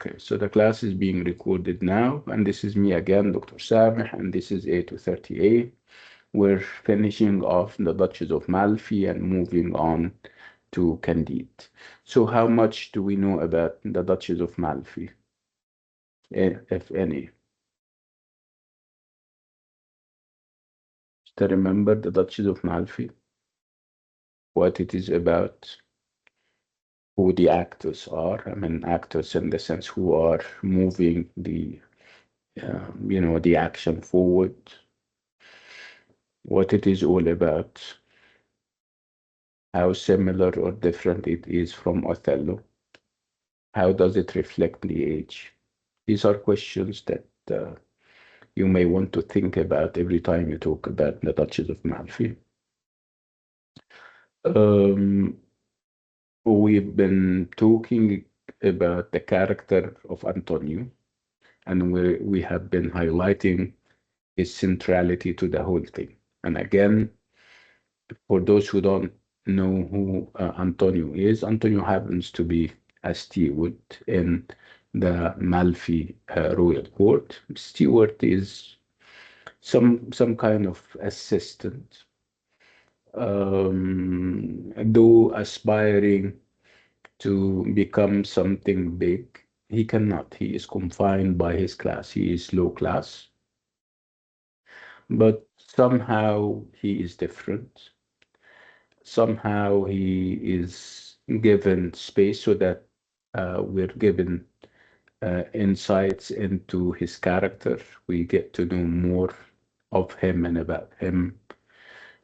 Okay, so the class is being recorded now, and this is me again, Dr. Sameh, and this is A230A. We're finishing off the Duchess of Malfi and moving on to Candide. So how much do we know about the Duchess of Malfi, if any? Still remember the Duchess of Malfi, what it is about, who the actors are? I mean, actors in the sense who are moving the action forward, what it is all about, how similar or different it is from Othello, how does it reflect the age? These are questions that you may want to think about every time you talk about the Duchess of Malfi. Um, we've been talking about the character of Antonio, and we have been highlighting his centrality to the whole thing. And again, for those who don't know who Antonio is, Antonio happens to be a steward in the Malfi royal court. Steward is some kind of assistant, though aspiring to become something big. He cannot. He is confined by his class. He is low class, but somehow he is different. Somehow he is given space so that we're given insights into his character. We get to know more of him and about him.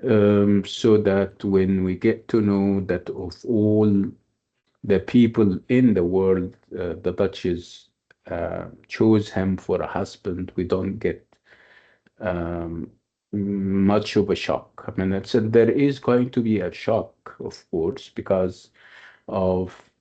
So that when we get to know that of all the people in the world, the Duchess chose him for a husband, we don't get um, much of a shock. I mean, there is going to be a shock, of course, because of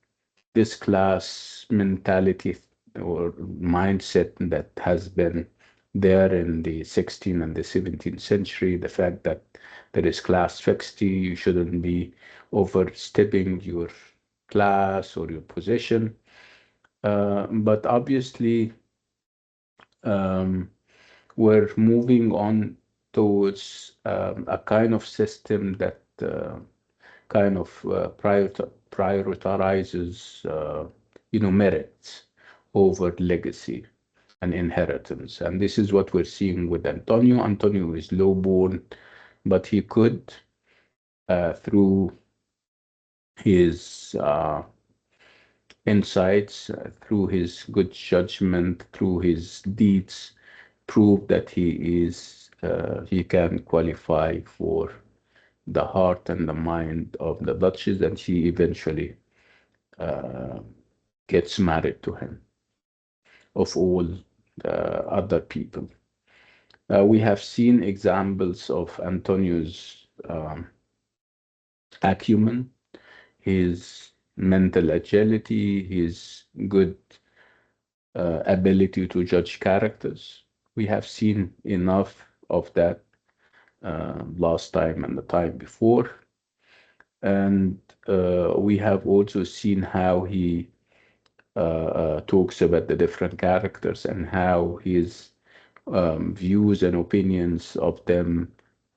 this class mentality or mindset that has been there in the 16th and the 17th century. The fact that there is class fixity, you shouldn't be overstepping your class or your position. But obviously, um, we're moving on towards a kind of system that kind of prioritizes, merits over legacy and inheritance. And this is what we're seeing with Antonio. Antonio is lowborn, but he could, through his insights, through his good judgment, through his deeds, prove that he can qualify for the heart and the mind of the Duchess, and she eventually uh, gets married to him, of all other people. We have seen examples of Antonio's acumen, his mental agility, his good ability to judge characters. We have seen enough of that last time and the time before. And we have also seen how he talks about the different characters and how his views and opinions of them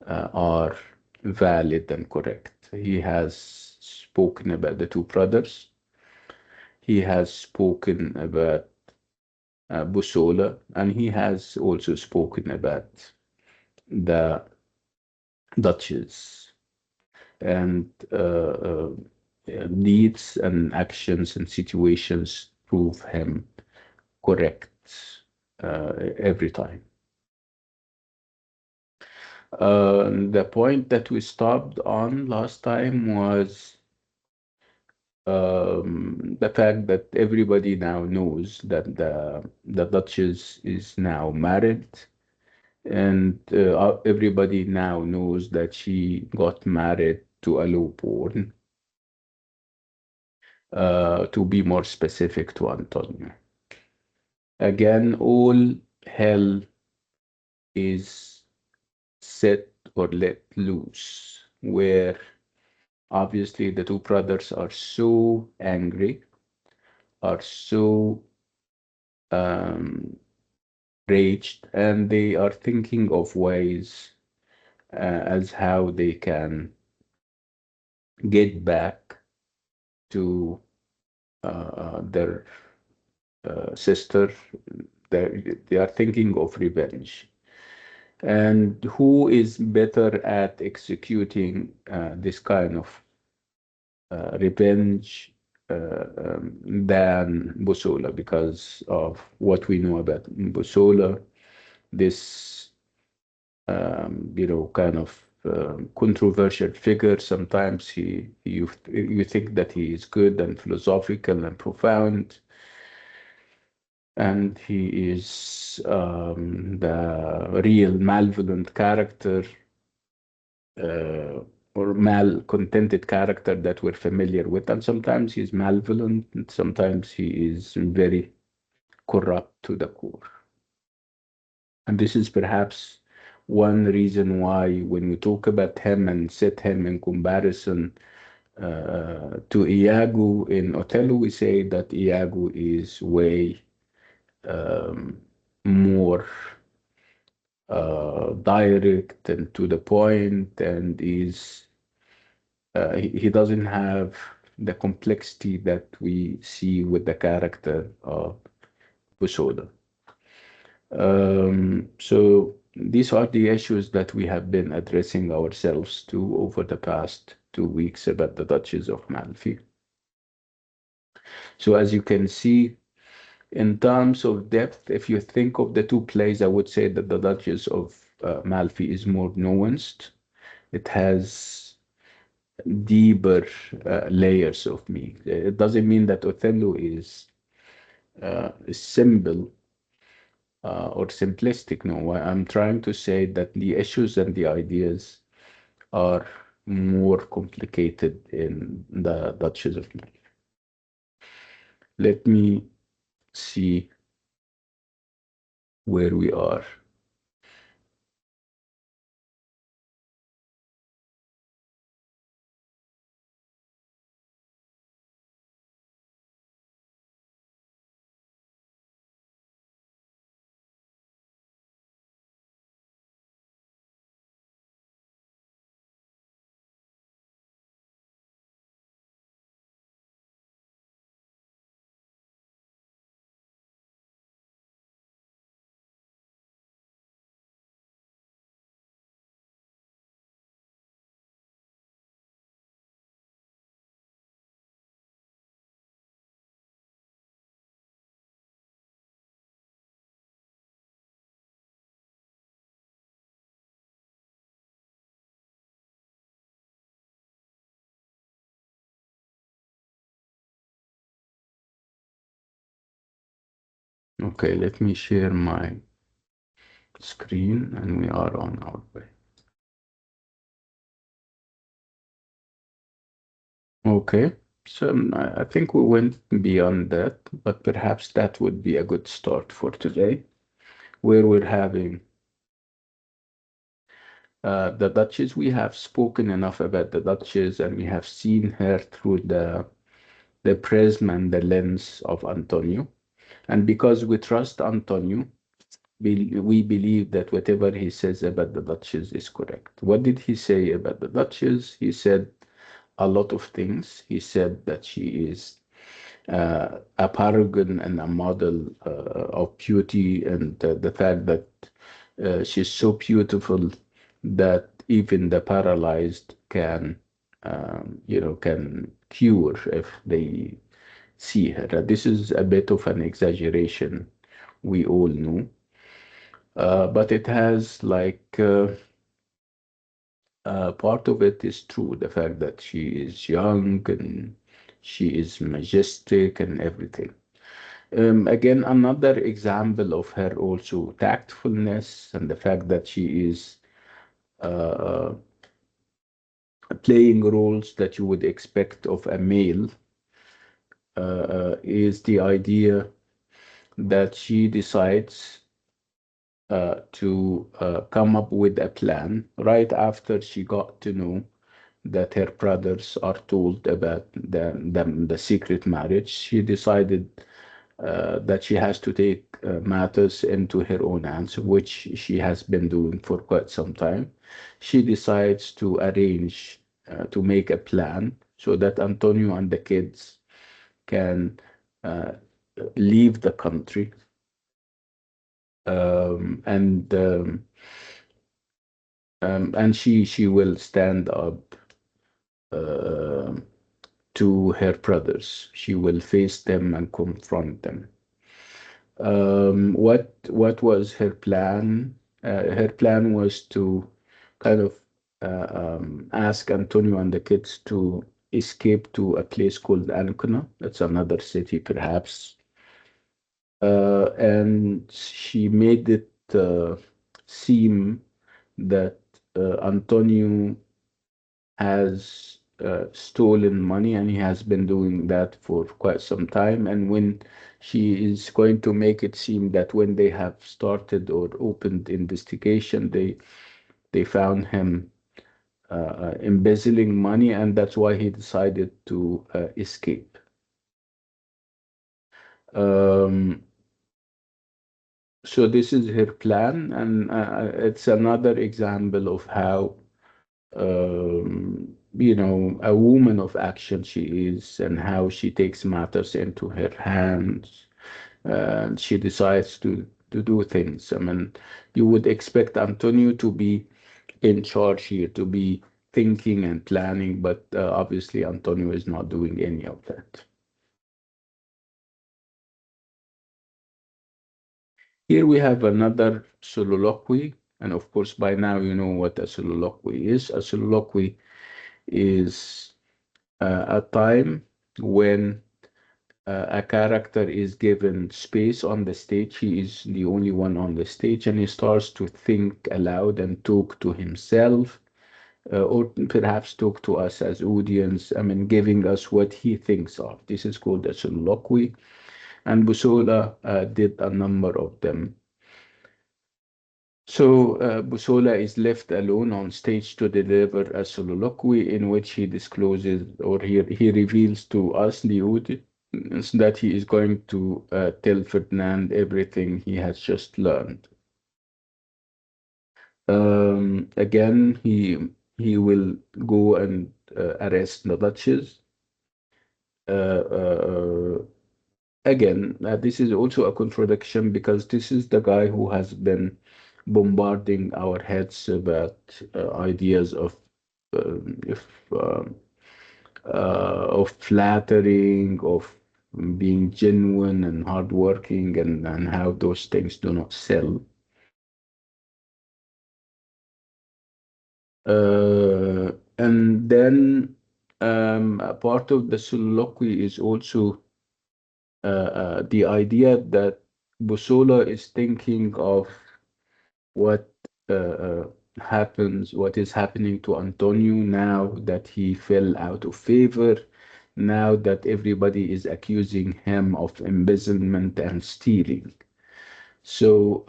are valid and correct. He has spoken about the two brothers. He has spoken about Bussola, and he has also spoken about the Duchess. And deeds and actions and situations prove him correct every time. The point that we stopped on last time was the fact that everybody now knows that the Duchess is now married, and everybody now knows that she got married to a lowborn, to be more specific to Antonio. Again, all hell is set or let loose, where obviously the two brothers are so angry, are so um, raged, and they are thinking of ways as how they can get back to their sister. They are thinking of revenge. And who is better at executing this kind of revenge than Busola, because of what we know about Busola, this kind of controversial figure. Sometimes you think that he is good and philosophical and profound, and he is the real malevolent character, uh, or malcontented character that we're familiar with. And sometimes he's malevolent, and sometimes he is very corrupt to the core. And this is perhaps one reason why, when we talk about him and set him in comparison to Iago in Othello, we say that Iago is way um, more direct and to the point, and he doesn't have the complexity that we see with the character of Busoda. So these are the issues that we have been addressing ourselves to over the past 2 weeks about the Duchess of Malfi. So as you can see, in terms of depth, if you think of the two plays, I would say that the Duchess of Malfi is more nuanced. It has deeper layers of meaning. It doesn't mean that Othello is simple or simplistic. No, I'm trying to say that the issues and the ideas are more complicated in the Duchess of Malfi. Let me see where we are. Okay, let me share my screen and we are on our way. Okay, so I think we went beyond that, but perhaps that would be a good start for today, where we're having the Duchess. We have spoken enough about the Duchess, and we have seen her through the prism and the lens of Antonio. And because we trust Antonio, we believe that whatever he says about the Duchess is correct. What did he say about the Duchess? He said a lot of things. He said that she is a paragon and a model of beauty, and the fact that she's so beautiful that even the paralyzed can, can cure if they see her. This is a bit of an exaggeration, we all know, but it has part of it is true. The fact that she is young and she is majestic and everything. Again, another example of her also tactfulness and the fact that she is uh, playing roles that you would expect of a male is the idea that she decides to come up with a plan right after she got to know that her brothers are told about the secret marriage. She decided that she has to take matters into her own hands, which she has been doing for quite some time. She decides to arrange to make a plan so that Antonio and the kids can uh, leave the country, and she will stand up uh, to her brothers. She will face them and confront them. What was her plan? Her plan was to kind of ask Antonio and the kids to escape to a place called Ancona. That's another city, perhaps. And she made it seem that Antonio has stolen money, and he has been doing that for quite some time. And when she is going to make it seem that when they have started or opened investigation, they found him embezzling money, and that's why he decided to escape. Um, so this is her plan, and it's another example of how a woman of action she is, and how she takes matters into her hands, and she decides to do things. I mean, you would expect Antonio to be in charge here, to be thinking and planning, but obviously Antonio is not doing any of that. Here we have another soliloquy, and of course, by now you know what a soliloquy is. A soliloquy is a time when a character is given space on the stage. He is the only one on the stage, and he starts to think aloud and talk to himself, or perhaps talk to us as audience. I mean, giving us what he thinks of. This is called a soliloquy, and Busola did a number of them. So Busola is left alone on stage to deliver a soliloquy in which he discloses, or he reveals to us, the audience, that he is going to tell Ferdinand everything he has just learned. Again, he will go and arrest the Duchess. Uh, Again, this is also a contradiction, because this is the guy who has been bombarding our heads about ideas if, of flattering, of being genuine and hardworking, and how those things do not sell. And then a part of the soliloquy is also the idea that Busola is thinking of what what is happening to Antonio now that he fell out of favor, now that everybody is accusing him of embezzlement and stealing. So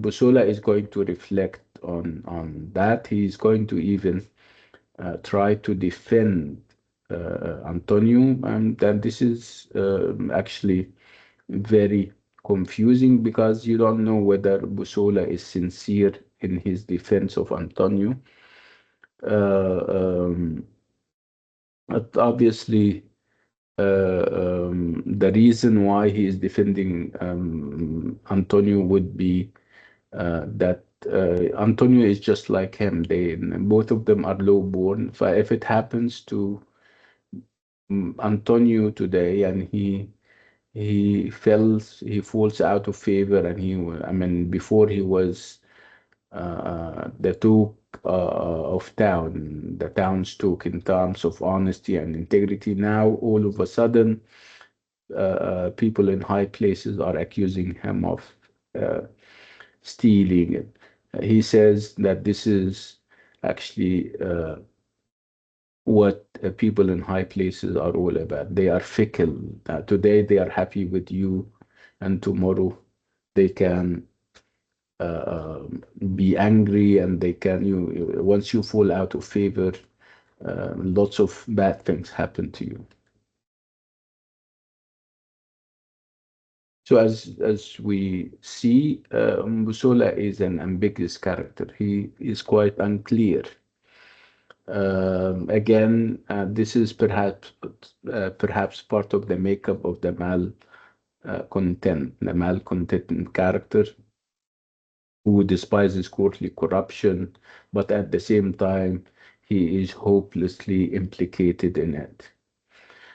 Busola is going to reflect on that. He's going to even try to defend Antonio, and then this is actually very confusing, because you don't know whether Busola is sincere in his defense of Antonio. Uh, um, but obviously, the reason why he is defending Antonio would be that Antonio is just like him. Both of them are low-born. If it happens to Antonio today, and he falls out of favor, and I mean, before he was the talk of town, the town's talk in terms of honesty and integrity. Now, all of a sudden, people in high places are accusing him of uh, stealing. He says that this is actually what people in high places are all about. They are fickle. Today they are happy with you, and tomorrow they can be angry, and they can once you fall out of favor, lots of bad things happen to you. So as we see, Busola is an ambiguous character. He is quite unclear. Again, this is perhaps part of the makeup of the the malcontent character who despises courtly corruption, but at the same time, he is hopelessly implicated in it.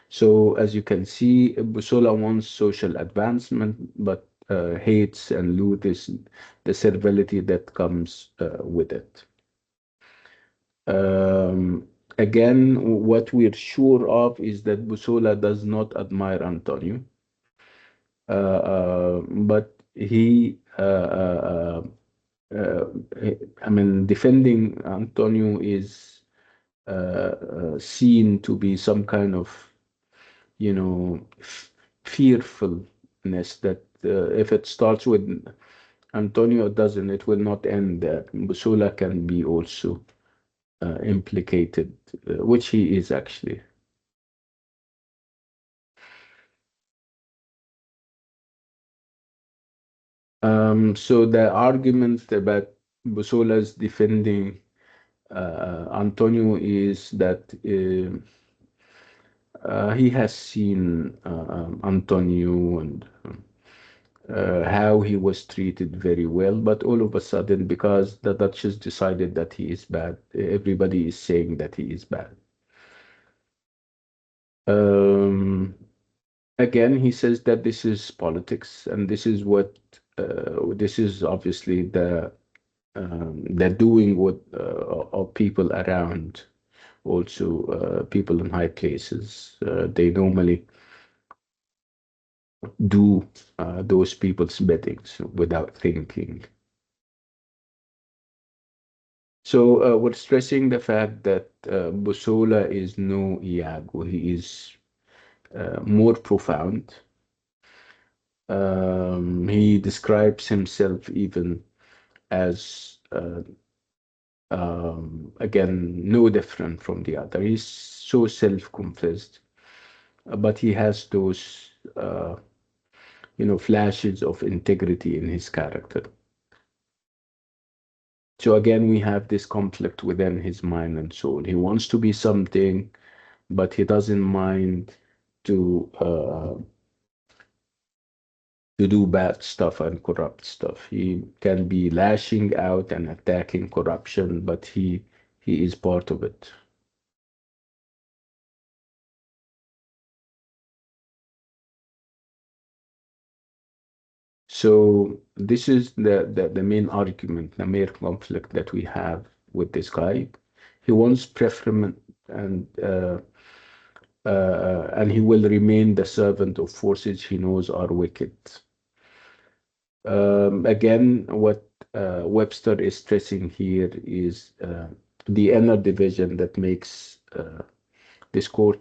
So, as you can see, Busola wants social advancement, but hates and loathes the servility that comes with it. Um, Again, what we're sure of is that Busola does not admire Antonio, but uh, I mean, defending Antonio is seen to be some kind of, fearfulness that if it starts with Antonio, it doesn't, it will not end there. Busula can be also implicated, which he is actually. So the argument about Busola's defending Antonio is that he has seen Antonio and how he was treated very well, but all of a sudden, because the Duchess decided that he is bad, everybody is saying that he is bad. Um, Again, he says that this is politics, and this is obviously the doing what of people around, also people in high places. They normally do those people's biddings without thinking. So we're stressing the fact that Bussola is no Iago. He is more profound. He describes himself even as, again, no different from the other. He's so self-confessed, but he has those, flashes of integrity in his character. So again, we have this conflict within his mind and soul. He wants to be something, but he doesn't mind to do bad stuff and corrupt stuff. He can be lashing out and attacking corruption, but he is part of it. So this is the main argument, the main conflict that we have with this guy. He wants preferment and he will remain the servant of forces he knows are wicked. Again, what Webster is stressing here is the inner division that makes this court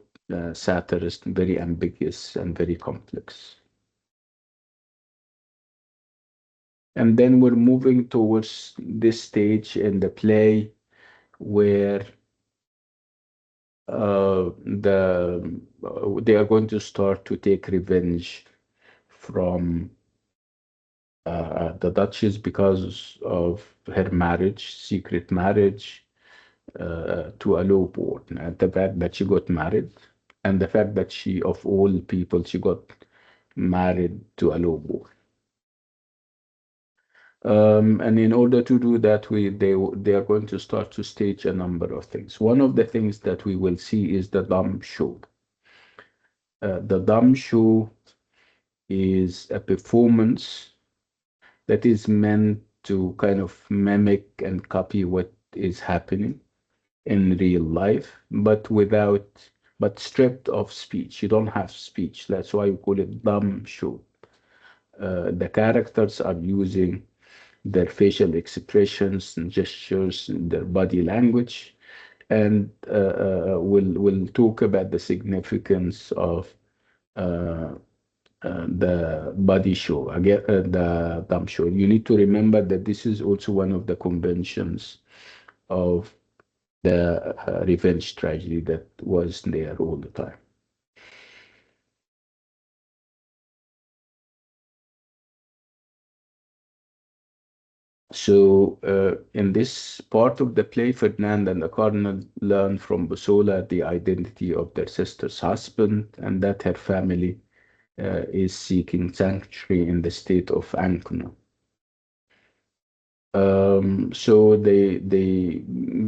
satirist very ambiguous and very complex. And then we're moving towards this stage in the play where they are going to start to take revenge from the Duchess because of her marriage, secret marriage to a lowborn, and the fact that she got married, and the fact that she, of all people, she got married to a lowborn. And in order to do that, they are going to start to stage a number of things. One of the things that we will see is the dumb show. The dumb show is a performance that is meant to kind of mimic and copy what is happening in real life, but stripped of speech. You don't have speech. That's why we call it dumb show. The characters are using their facial expressions and gestures, and their body language, and we'll talk about the significance of uh, the body show, again, the dumb show. You need to remember that this is also one of the conventions of the revenge tragedy that was there all the time. So, in this part of the play, Ferdinand and the Cardinal learn from Bussola the identity of their sister's husband and that her family is seeking sanctuary in the state of Ancona. So they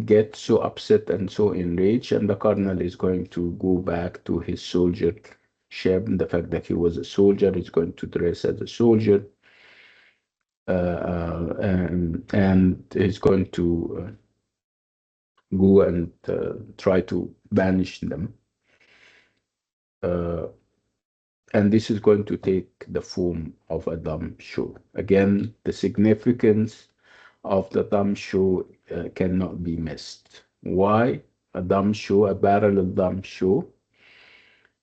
get so upset and so enraged, and the cardinal is going to go back to his soldiership. The fact that he was a soldier is going to dress as a soldier, and he's going to go and try to banish them. Uh, and this is going to take the form of a dumb show. Again, the significance of the dumb show cannot be missed. Why? A dumb show, a parallel dumb show.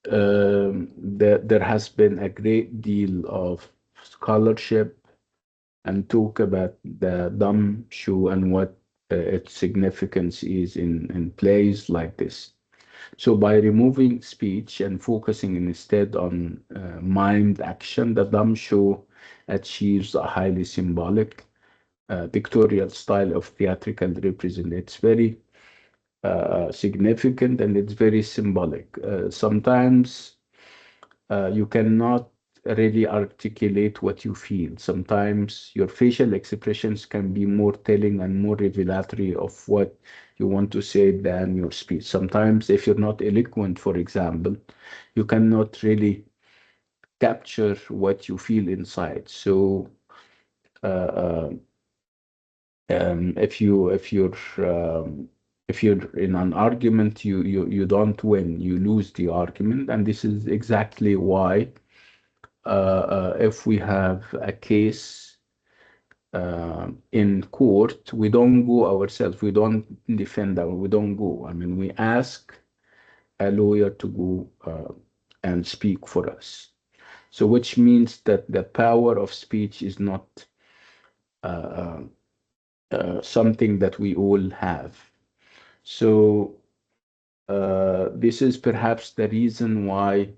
There has been a great deal of scholarship and talk about the dumb show and what its significance is in plays like this. So by removing speech and focusing instead on mind action, the dumb show achieves a highly symbolic pictorial style of theatrical representation. It's very significant and it's very symbolic. Sometimes you cannot really articulate what you feel. Sometimes your facial expressions can be more telling and more revelatory of what you want to say than your speech. Sometimes, if you're not eloquent, for example, you cannot really capture what you feel inside. So, uh, uh, if you're in an argument, you don't win, you lose the argument, and this is exactly why if we have a case in court, we don't go ourselves, we don't defend we don't go. I mean, we ask a lawyer to go and speak for us. So, which means that the power of speech is not uh, something that we all have. So, this is perhaps the reason why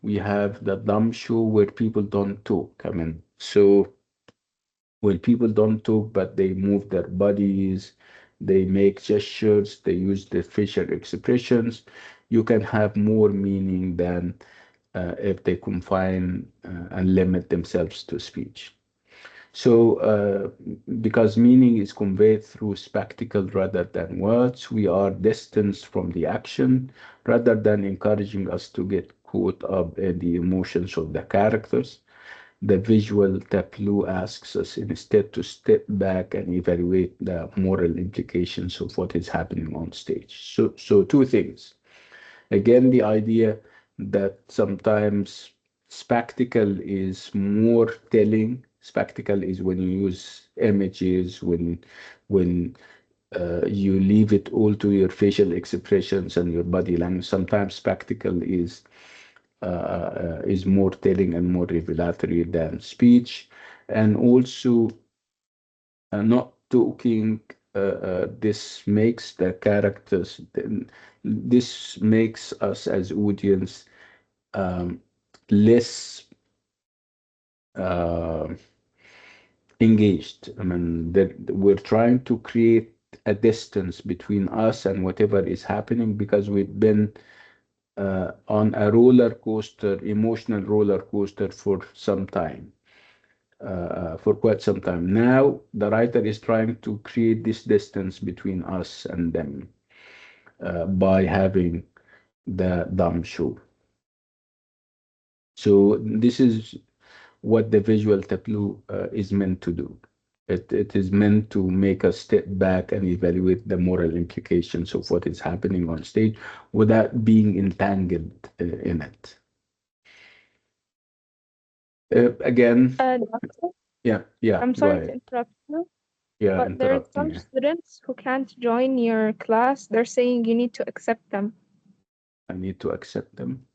we have the dumb show where people don't talk. I mean, so where people don't talk, but they move their bodies, they make gestures, they use their facial expressions, you can have more meaning than if they confine and limit themselves to speech. So, because meaning is conveyed through spectacle rather than words, we are distanced from the action rather than encouraging us to get caught up in the emotions of the characters. The visual tableau asks us instead to step back and evaluate the moral implications of what is happening on stage. So two things. Again, the idea that sometimes spectacle is more telling. Spectacle is when you use images, when you leave it all to your facial expressions and your body language. Sometimes spectacle is more telling and more revelatory than speech, and also not talking. This makes the characters. This makes us as audience um, less uh, engaged. I mean, that we're trying to create a distance between us and whatever is happening because we've been on a roller coaster, emotional roller coaster for some time, for quite some time. Now, the writer is trying to create this distance between us and them by having the dumb show. So this is what the visual tableau is meant to do. It is meant to make us step back and evaluate the moral implications of what is happening on stage without being entangled in it. Again, Doctor, yeah, I'm go sorry to ahead. interrupt you, Yeah, but there are interrupt some me. students who can't join your class. They're saying you need to accept them. I need to accept them,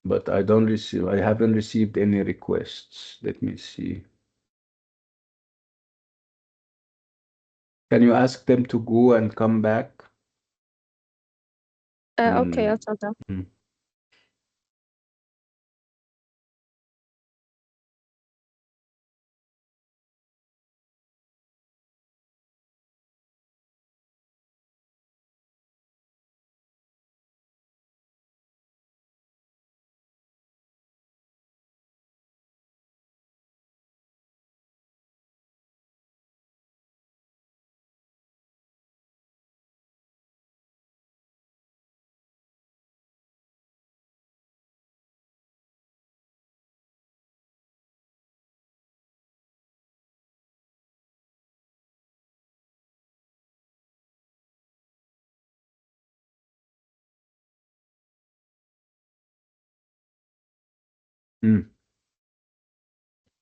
but I haven't received any requests. Let me see. Can you ask them to go and come back? I Okay, I'll mean, tell them. mm, Mm,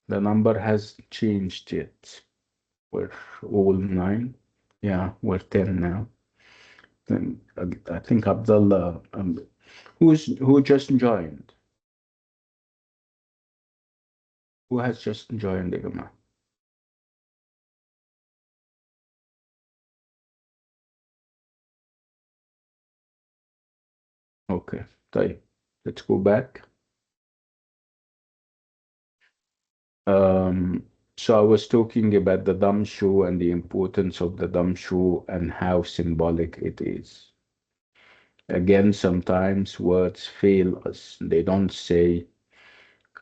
the number has changed yet. We're all nine. Yeah, we're 10 now. Then I think Abdullah, who just joined? Who has just joined, Igama? Okay, طيب. Let's go back. Um, so I was talking about the dumb show and the importance of the dumb show and how symbolic it is. Again, sometimes words fail us. They don't say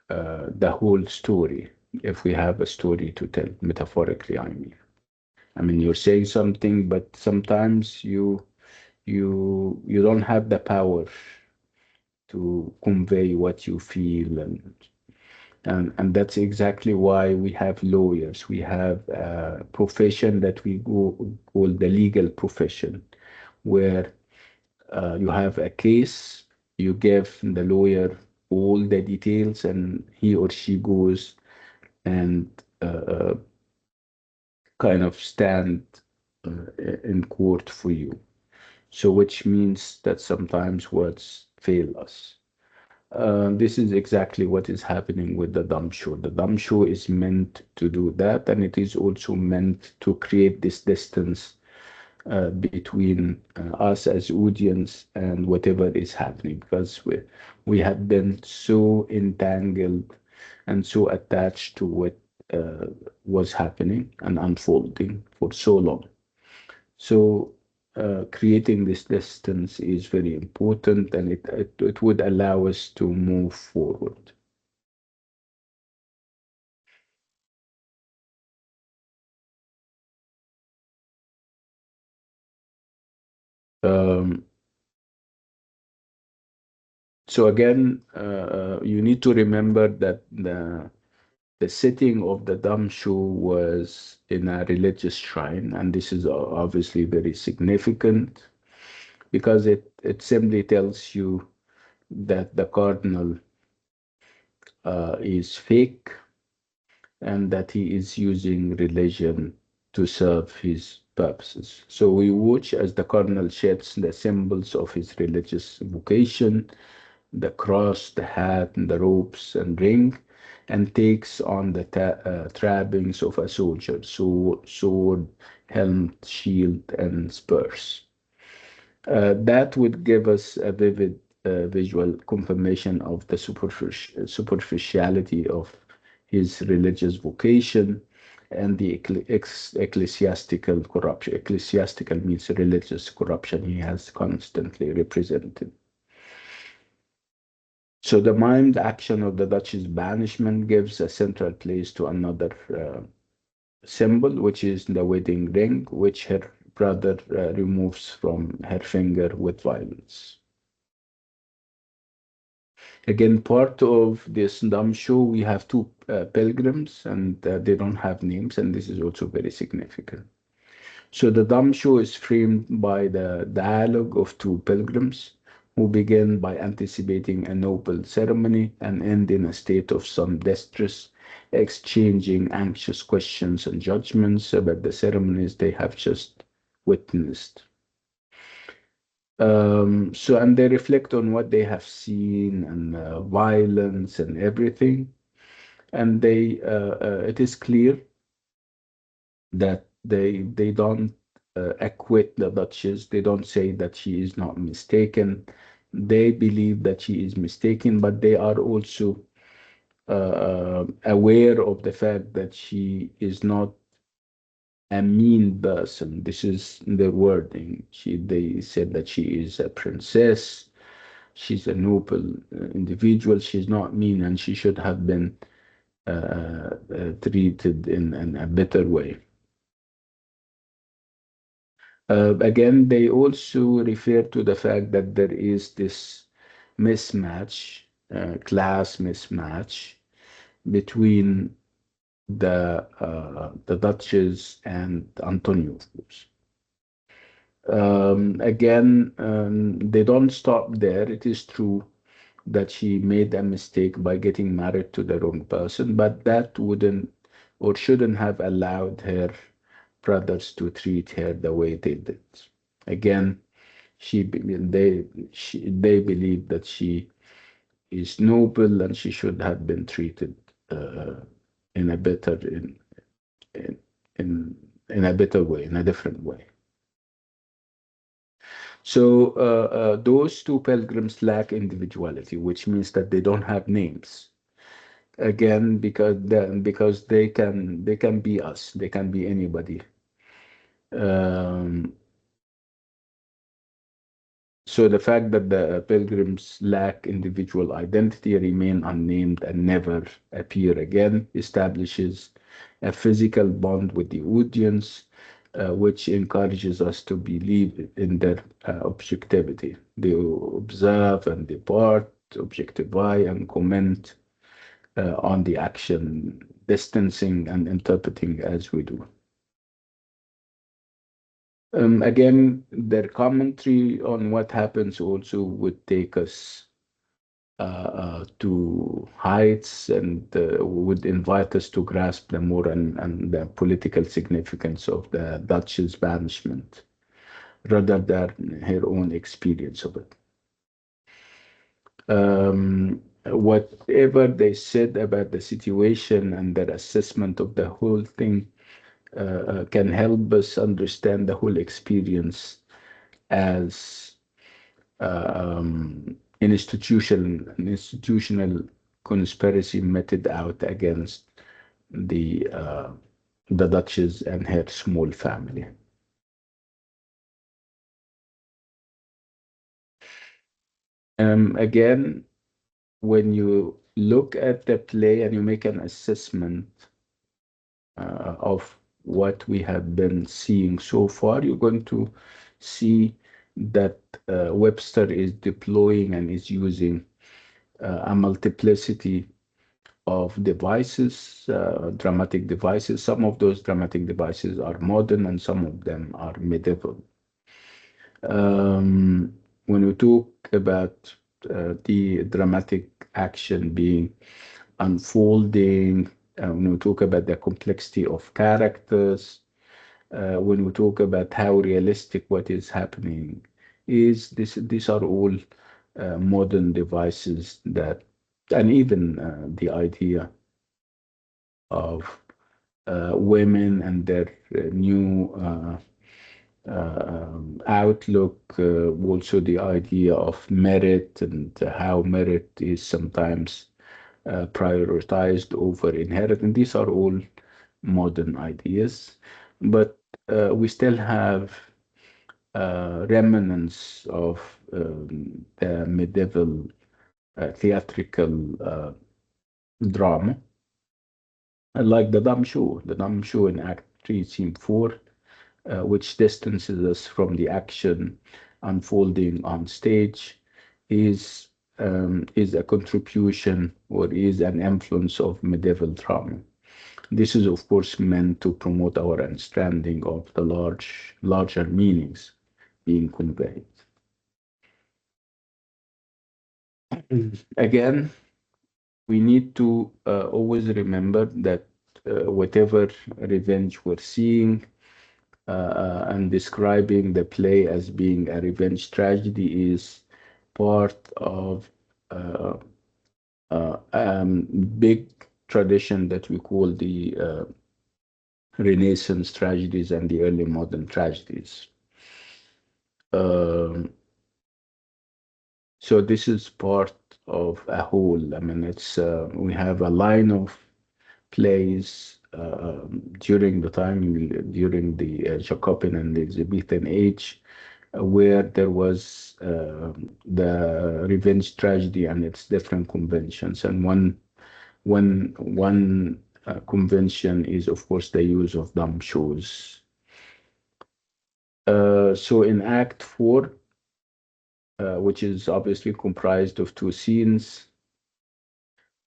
the whole story. If we have a story to tell, metaphorically, I mean. I mean, you're saying something, but sometimes you don't have the power to convey what you feel, and that's exactly why we have lawyers. We have a profession that we call the legal profession, where you have a case, you give the lawyer all the details, and he or she goes and kind of stand in court for you. So, which means that sometimes words fail us. This is exactly what is happening with the dumb show. The dumb show is meant to do that, and it is also meant to create this distance between us as audience and whatever is happening, because we have been so entangled and so attached to what uh, was happening and unfolding for so long. So creating this distance is very important, and it would allow us to move forward. Um, so again, you need to remember that the setting of the dumb show was in a religious shrine, and this is obviously very significant because it simply tells you that the cardinal is fake and that he is using religion to serve his purposes. So we watch as the cardinal sheds the symbols of his religious vocation, the cross, the hat, and the robes and ring, and takes on the trappings of a soldier, so sword, helmet, shield, and spurs. That would give us a vivid visual confirmation of the superficiality of his religious vocation and the ecclesiastical corruption. Ecclesiastical means religious corruption he has constantly represented. So the mimed action of the Duchess banishment gives a central place to another symbol, which is the wedding ring, which her brother removes from her finger with violence. Again, part of this dumb show, we have two pilgrims, and they don't have names, and this is also very significant. So the dumb show is framed by the dialogue of two pilgrims who begin by anticipating a noble ceremony and end in a state of some distress, exchanging anxious questions and judgments about the ceremonies they have just witnessed. So, and they reflect on what they have seen and violence and everything. And it is clear that they don't acquit the Duchess. They don't say that she is not mistaken. They believe that she is mistaken, but they are also aware of the fact that she is not a mean person. This is the wording. They said that she is a princess. She's a noble individual. She's not mean, and she should have been treated in a better way. Again, they also refer to the fact that there is this mismatch, class mismatch between the Duchess and Antonio. Again, they don't stop there. It is true. that she made a mistake by getting married to the wrong person, but that wouldn't or shouldn't have allowed her brothers to treat her the way they did. Again, they believe that she is noble and she should have been treated uh, in a better in in in a better way, in a different way. So those two pilgrims lack individuality, which means that they don't have names. Again, because they can be us, they can be anybody. Um, so the fact that the pilgrims lack individual identity, remain unnamed, and never appear again establishes a physical bond with the audience, which encourages us to believe in their objectivity. They observe and depart, objectify and comment on the action, distancing and interpreting as we do. Again, their commentary on what happens also would take us to heights and would invite us to grasp the moral and the political significance of the Dutch's banishment rather than her own experience of it. Whatever they said about the situation and their assessment of the whole thing can help us understand the whole experience as an institutional conspiracy meted out against the uh, the Duchess and her small family. Again, when you look at the play and you make an assessment of what we have been seeing so far, you're going to see that Webster is deploying and is using a multiplicity of devices, dramatic devices. Some of those dramatic devices are modern and some of them are medieval. When we talk about the dramatic action being unfolding, when we talk about the complexity of characters, when we talk about how realistic what is happening is, these are all modern devices that, and even the idea of women and their new outlook, also the idea of merit and how merit is sometimes prioritized over inheritance. These are all modern ideas, but we still have remnants of the medieval theatrical drama, like the dumb show in Act 3, Scene 4, which distances us from the action unfolding on stage, is a contribution or is an influence of medieval drama. This is, of course, meant to promote our understanding of the larger meanings being conveyed. Again, we need to always remember that whatever revenge we're seeing and describing the play as being a revenge tragedy is part of uh, big tradition that we call the Renaissance tragedies and the early modern tragedies. Um, so this is part of a whole. I mean, it's we have a line of plays during the time during the Jacobean and Elizabethan age, where there was the revenge tragedy and its different conventions. And one convention is, of course, the use of dumb shows. So in Act 4, which is obviously comprised of two scenes,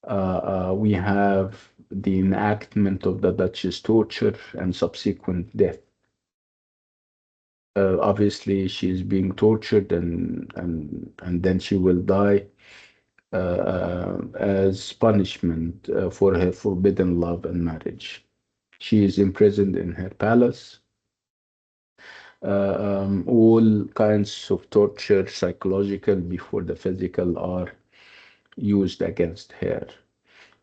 we have the enactment of the Duchess' torture and subsequent death. Obviously, she's being tortured and then she will die. as punishment for her forbidden love and marriage. She is imprisoned in her palace. All kinds of torture, psychological before the physical, are used against her.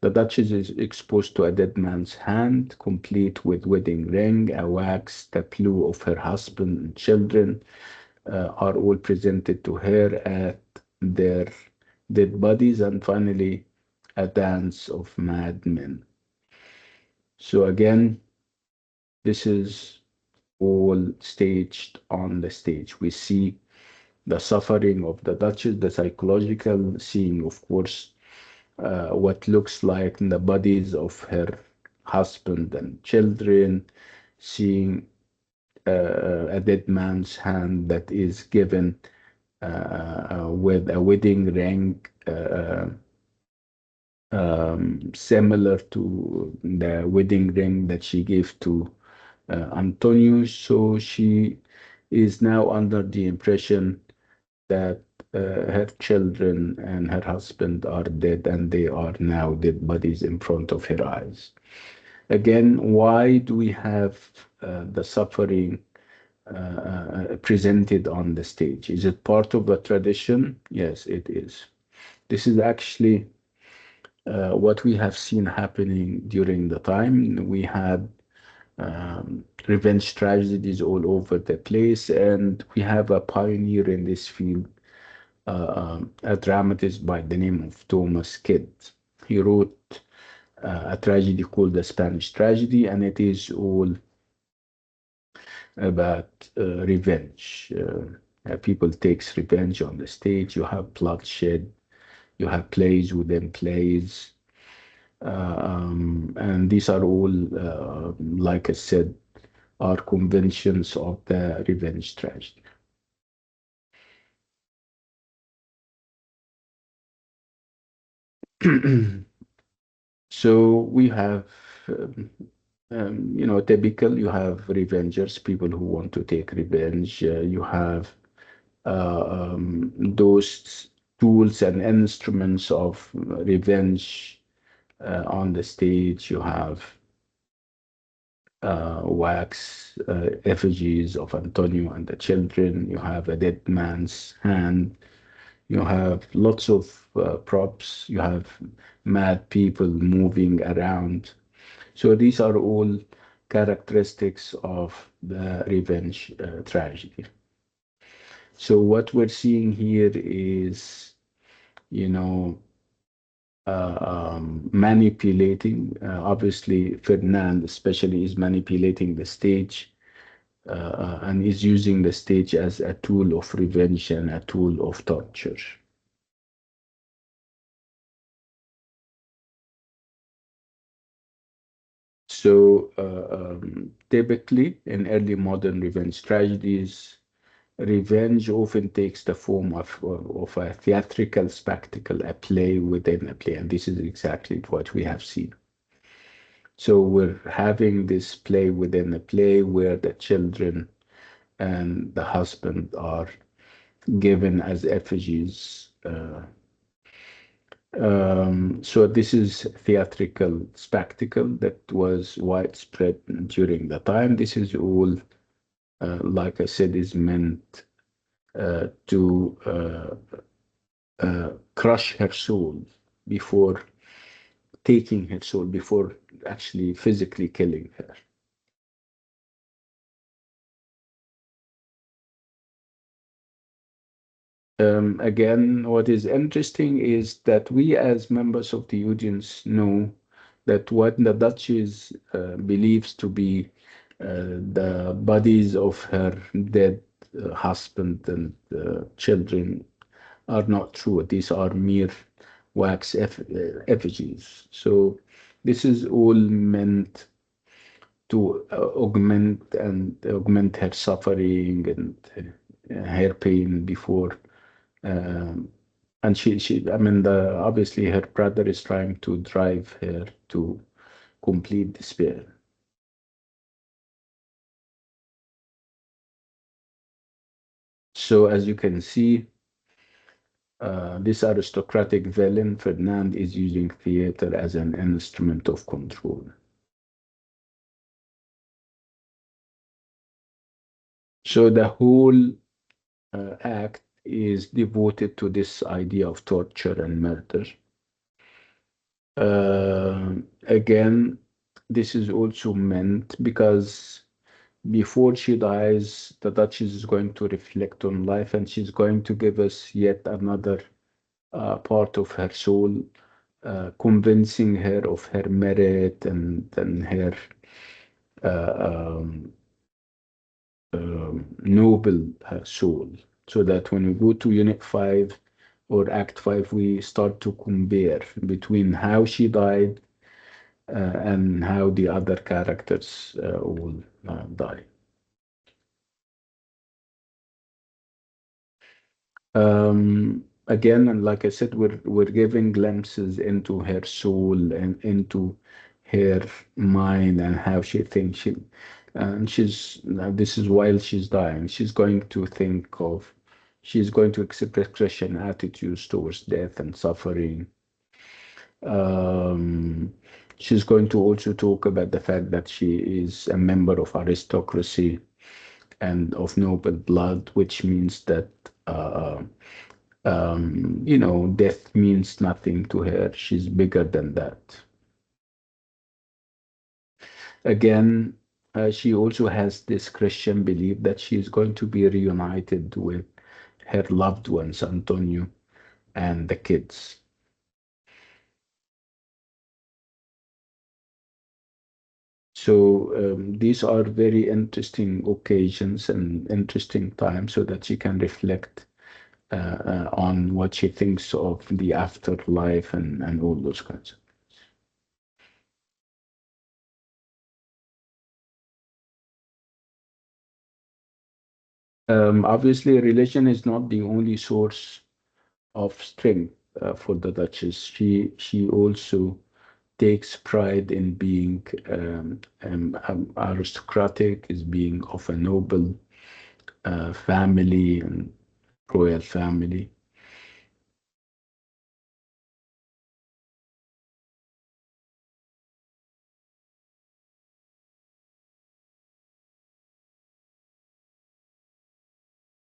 The Duchess is exposed to a dead man's hand, complete with wedding ring, a wax tableau of her husband and children, are all presented to her at their dead bodies, and finally, a dance of madmen. So again, this is all staged on the stage. We see the suffering of the Duchess, the psychological, seeing, of course, what looks like the bodies of her husband and children, seeing a dead man's hand that is given with a wedding ring similar to the wedding ring that she gave to Antonio. So she is now under the impression that her children and her husband are dead, and they are now dead bodies in front of her eyes. Again, why do we have the suffering presented on the stage? Is it part of the tradition? Yes, it is. This is actually what we have seen happening during the time. We had revenge tragedies all over the place, and we have a pioneer in this field, a dramatist by the name of Thomas Kidd. He wrote a tragedy called the Spanish Tragedy, and it is all about revenge. People takes revenge on the stage. You have bloodshed. You have plays within plays. And these are all, like I said, are conventions of the revenge tragedy. So we have, typical, you have revengers, people who want to take revenge. You have those tools and instruments of revenge on the stage. You have wax effigies of Antonio and the children. You have a dead man's hand. You have lots of props. You have mad people moving around. So these are all characteristics of the revenge tragedy. So what we're seeing here is, you know, manipulating. Obviously, Ferdinand especially is manipulating the stage and is using the stage as a tool of revenge and a tool of torture. So typically in early modern revenge tragedies, revenge often takes the form of a theatrical spectacle, a play within a play, and this is exactly what we have seen. So we're having this play within a play where the children and the husband are given as effigies. So this is theatrical spectacle that was widespread during the time. This is all, like I said, is meant to crush her soul before taking her soul, before actually physically killing her. Again, what is interesting is that we, as members of the audience, know that what the Duchess believes to be the bodies of her dead husband and children are not true. These are mere wax effigies. So this is all meant to augment her suffering and her pain before. Um, and I mean, obviously her brother is trying to drive her to complete despair. So as you can see, This aristocratic villain, Ferdinand, is using theater as an instrument of control. So the whole act is devoted to this idea of torture and murder. Again, this is also meant because before she dies, the Duchess is going to reflect on life and she's going to give us yet another part of her soul, convincing her of her merit and her uh, um, noble soul. So that when we go to Unit 5 or Act 5, we start to compare between how she died and how the other characters will die. Again, and like I said, we're giving glimpses into her soul and into her mind and how she thinks. And she's now this is while she's dying. She's going to express Christian attitudes towards death and suffering. Um, she's going to also talk about the fact that she is a member of aristocracy and of noble blood, which means that death means nothing to her. She's bigger than that. Again, she also has this Christian belief that she's going to be reunited with her loved ones, Antonio and the kids. So these are very interesting occasions and interesting times so that she can reflect on what she thinks of the afterlife and all those kinds. Obviously, religion is not the only source of strength for the Duchess. She also takes pride in being aristocratic, is being of a noble family and royal family.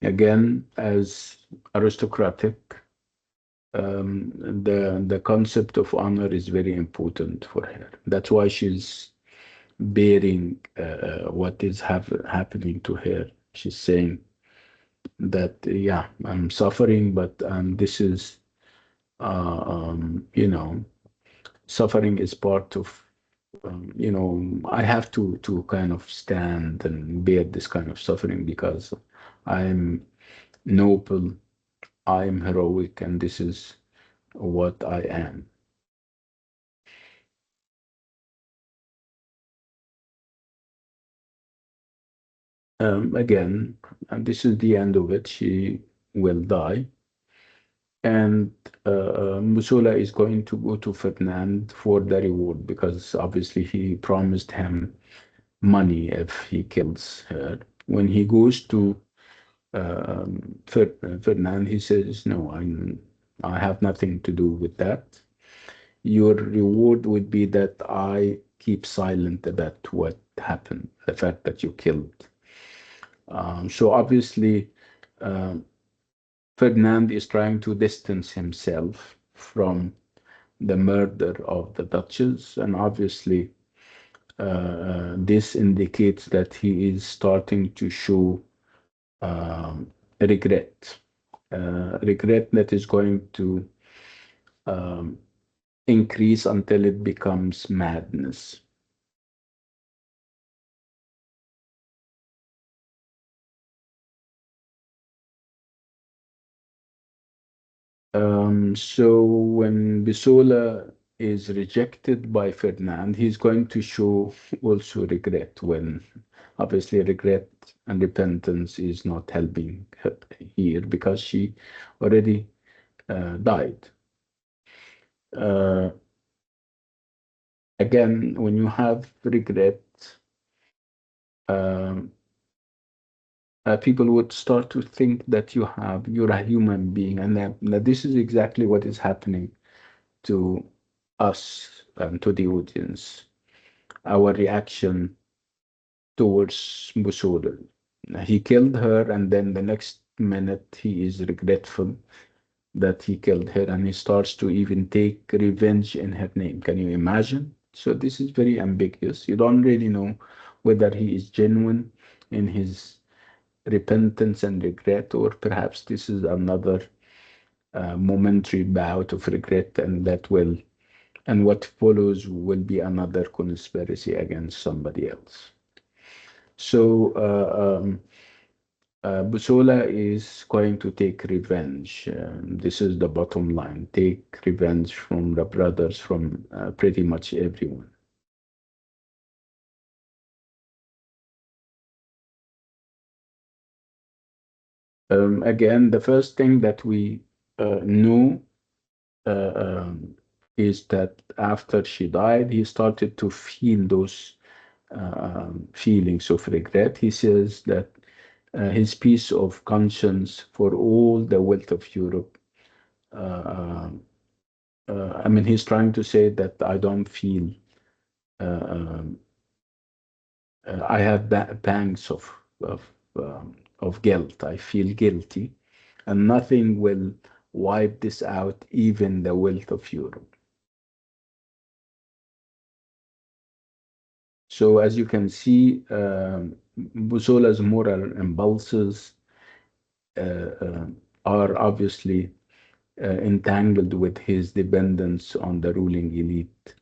Again, as aristocratic, the concept of honor is very important for her. That's why she's bearing what is happening to her. She's saying that, yeah, I'm suffering, but this is, suffering is part of, I have to kind of stand and bear this kind of suffering because I'm noble, I'm heroic, and this is what I am. Again, and this is the end of it. She will die. And Musula is going to go to Ferdinand for the reward because obviously he promised him money if he kills her. When he goes to Ferdinand, he says, "No, I have nothing to do with that. Your reward would be that I keep silent about what happened, the fact that you killed." So obviously, um, Ferdinand is trying to distance himself from the murder of the Duchess, and obviously, this indicates that he is starting to show regret, regret that is going to um, increase until it becomes madness. So when Bisola is rejected by Ferdinand, he's going to show also regret when obviously regret and repentance is not helping her here because she already died. Uh, Again, when you have regret, um, people would start to think that you're a human being, and that this is exactly what is happening to us and to the audience. Our reaction towards Busodal. He killed her, and then the next minute he is regretful that he killed her, and he starts to even take revenge in her name. Can you imagine? So this is very ambiguous. You don't really know whether he is genuine in his repentance and regret, or perhaps this is another momentary bout of regret, and what follows will be another conspiracy against somebody else. So Busola is going to take revenge. This is the bottom line. Take revenge from the brothers, from pretty much everyone. Again, the first thing that we know uh, um, is that after she died, he started to feel those feelings of regret. He says that his peace of conscience for all the wealth of Europe. Uh, I mean, he's trying to say that I don't feel, um, I have pangs of guilt. I feel guilty, and nothing will wipe this out, even the wealth of Europe. So, as you can see, Busola's moral impulses uh, are obviously entangled with his dependence on the ruling elite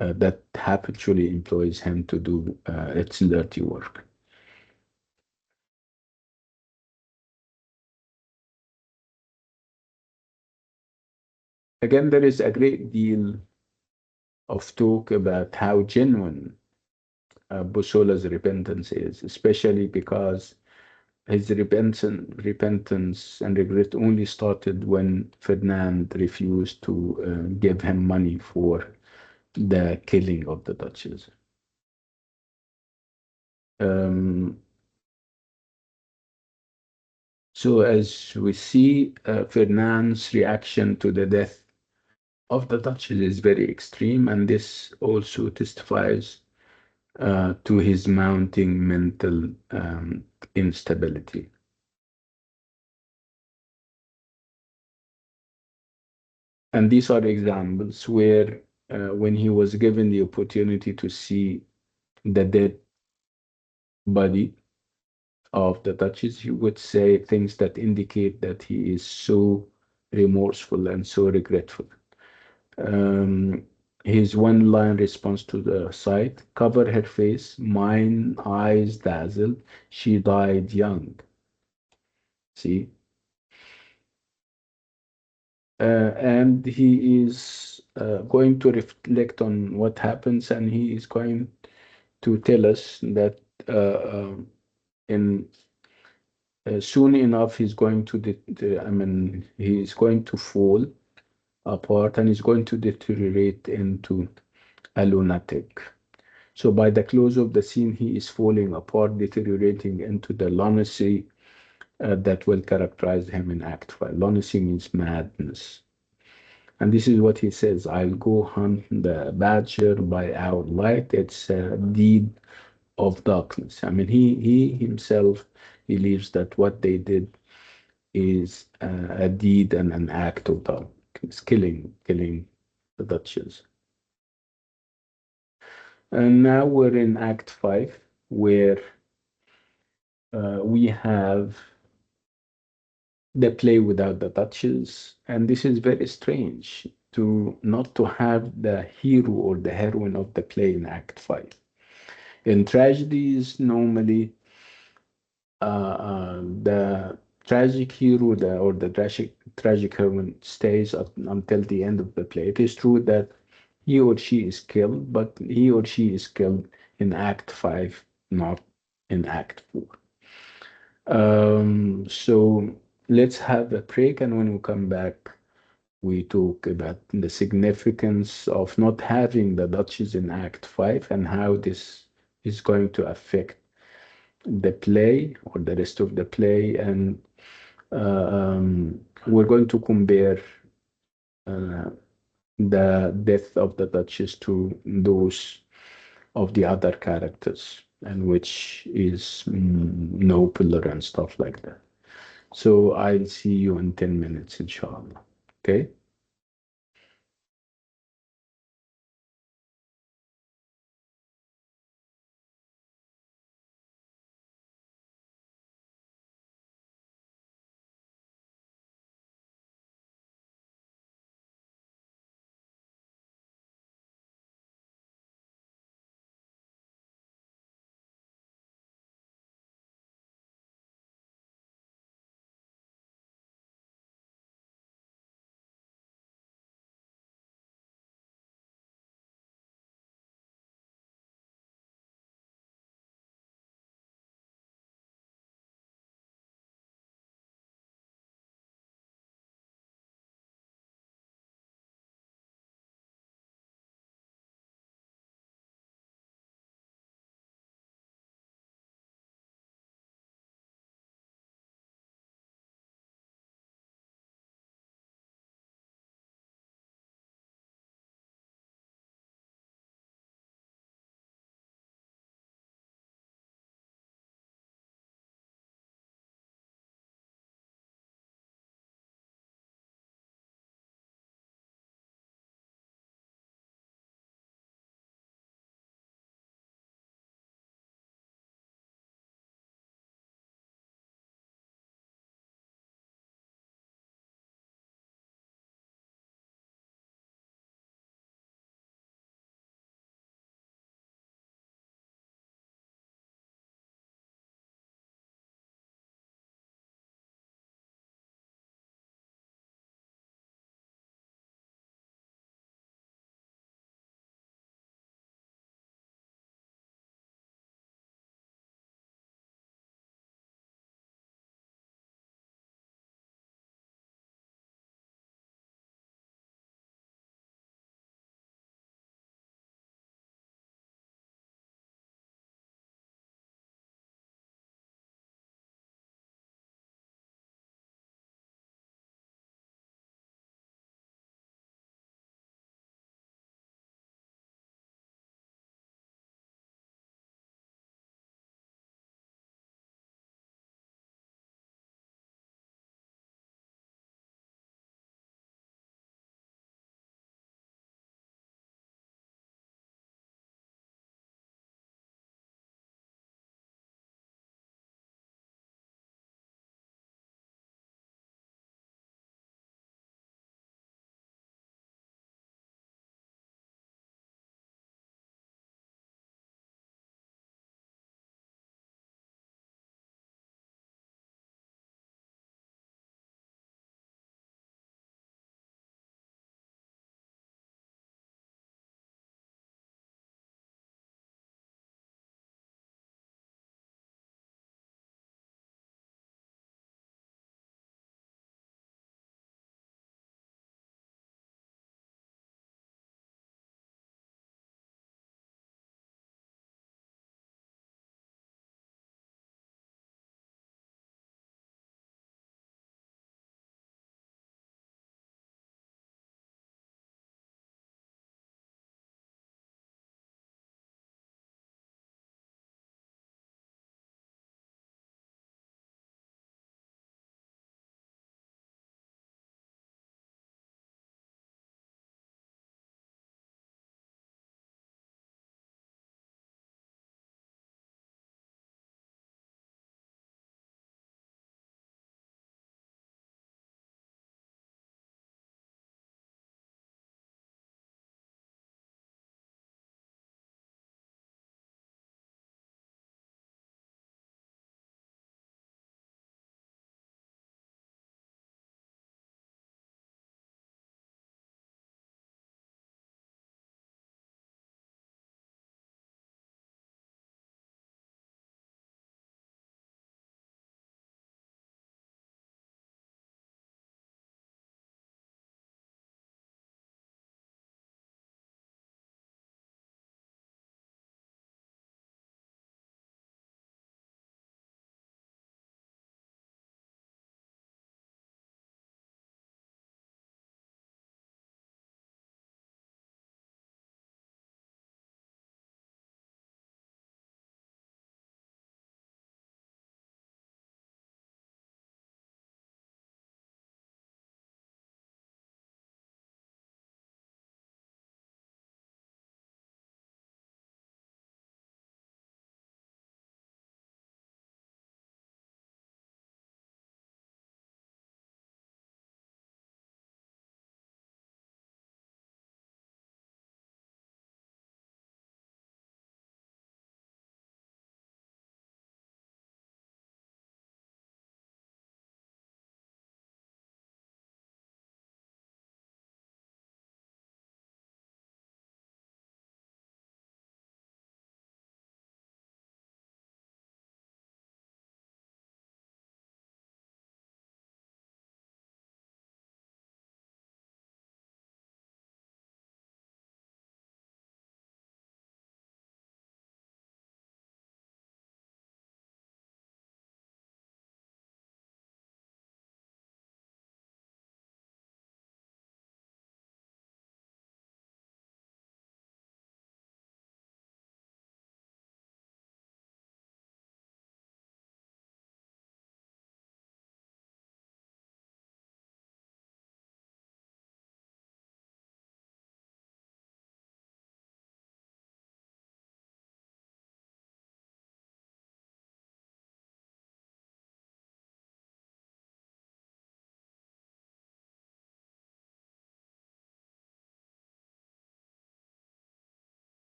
that habitually employs him to do its dirty work. Again, there is a great deal of talk about how genuine Busola's repentance is, especially because his repentance and regret only started when Ferdinand refused to give him money for the killing of the Duchess. Um, so, as we see, Ferdinand's reaction to the death of the Duchess is very extreme, and this also testifies to his mounting mental instability. And these are examples where, when he was given the opportunity to see the dead body of the Duchess, he would say things that indicate that he is so remorseful and so regretful. Um, his one line response to the sight: cover her face, mine eyes dazzled, she died young. See? And he is going to reflect on what happens, and he is going to tell us that in soon enough he's going to I mean, he is going to fall apart, and he's going to deteriorate into a lunatic. So by the close of the scene, he is falling apart, deteriorating into the lunacy that will characterize him in Act 5. Lunacy means madness. And this is what he says: I'll go hunt the badger by our light. It's a deed of darkness. I mean, he himself believes that what they did is a deed and an act of darkness, killing the Duchess. And now we're in Act 5, where we have the play without the Duchess, and this is very strange to not to have the hero or the heroine of the play in Act 5. In tragedies, normally the tragic hero or the tragic heroine stays until the end of the play. It is true that he or she is killed, but he or she is killed in Act 5, not in Act 4. So let's have a break, and when we come back, we talk about the significance of not having the Duchess in Act 5 and how this is going to affect the play or the rest of the play, and we're going to compare uh, the death of the Duchess to those of the other characters, and which is nobler and stuff like that. So I'll see you in 10 minutes, inshallah. Okay?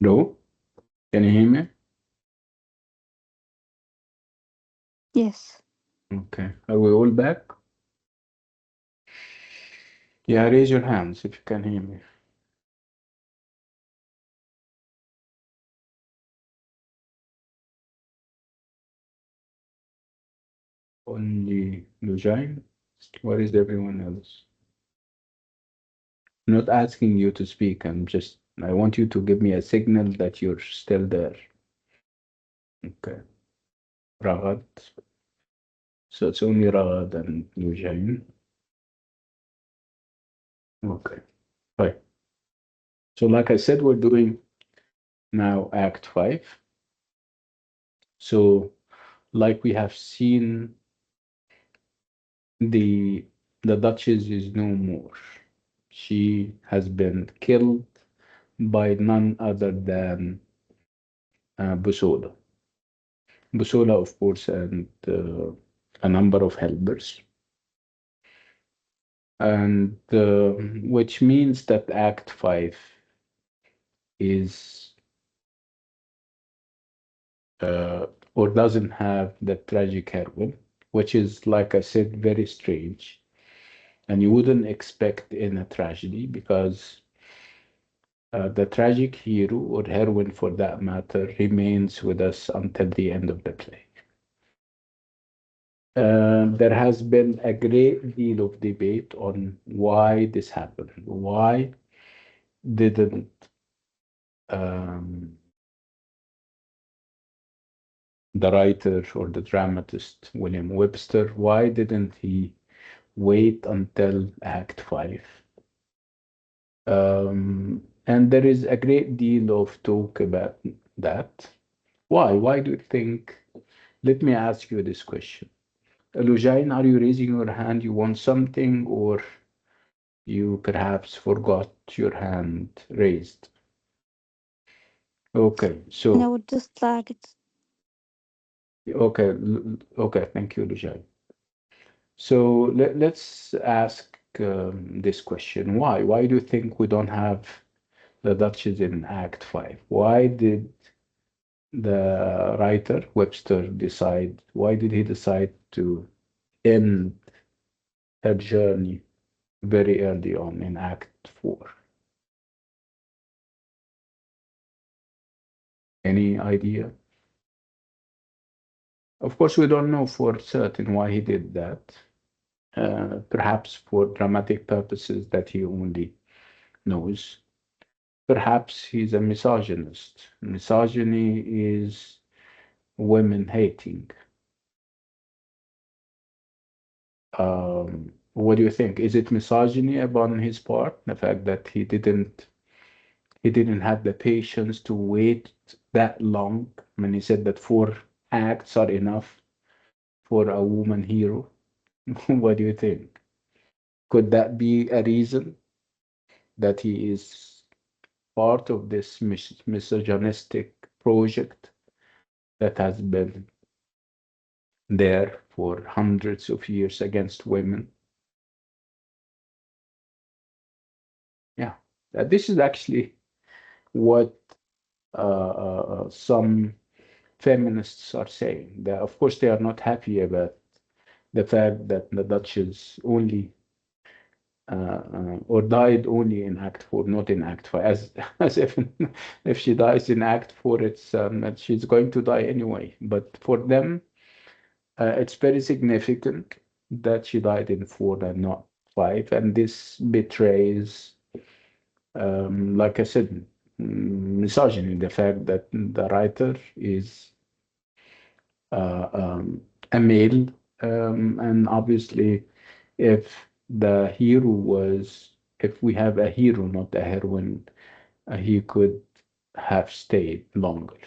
No? Can you hear me? Yes. Okay. Are we all back? Yeah, raise your hands if you can hear me. Only Lujine? What is everyone else? I'm not asking you to speak. I want you to give me a signal that you're still there. Okay. Ragad. So it's only Ragad and Lujine. Okay. Right. So like I said, we're doing now Act 5. So like we have seen, the the Duchess is no more. She has been killed by none other than Busola. Busola, of course, and a number of helpers. And which means that Act 5 is or doesn't have the tragic heroine, which is, like I said, very strange. And you wouldn't expect in a tragedy because the tragic hero or heroine, for that matter, remains with us until the end of the play. There has been a great deal of debate on why this happened. Why didn't um, the writer or the dramatist, William Webster, why didn't he wait until Act 5? And there is a great deal of talk about that. Why? Why do you think? Let me ask you this question. Lujain, are you raising your hand? You want something, or you perhaps forgot your hand raised? Okay, And I so would just like it. okay, thank you, Lujain. So let's ask this question. Why? Why do you think we don't have the Duchess in Act 5? Why did the writer, Webster, decide? Why did he decide to end her journey very early on in Act 4? Any idea? Of course, we don't know for certain why he did that. Perhaps for dramatic purposes that he only knows. Perhaps he's a misogynist. Misogyny is women hating. What do you think? Is it misogyny upon his part? The fact that he didn't have the patience to wait that long. I mean, he said that 4 acts are enough for a woman hero. What do you think? Could that be a reason that he is part of this misogynistic project that has been there for hundreds of years against women? Yeah, this is actually what some feminists are saying. That, of course, they are not happy about the fact that the Duchess only or died only in Act 4, not in Act 5, as if she dies in Act 4, it's that she's going to die anyway. But for them, it's very significant that she died in 4 and not 5, and this betrays, like I said, misogyny, the fact that the writer is uh, um, a male, and obviously, if the hero was, if we have a hero, not a heroine, he could have stayed longer.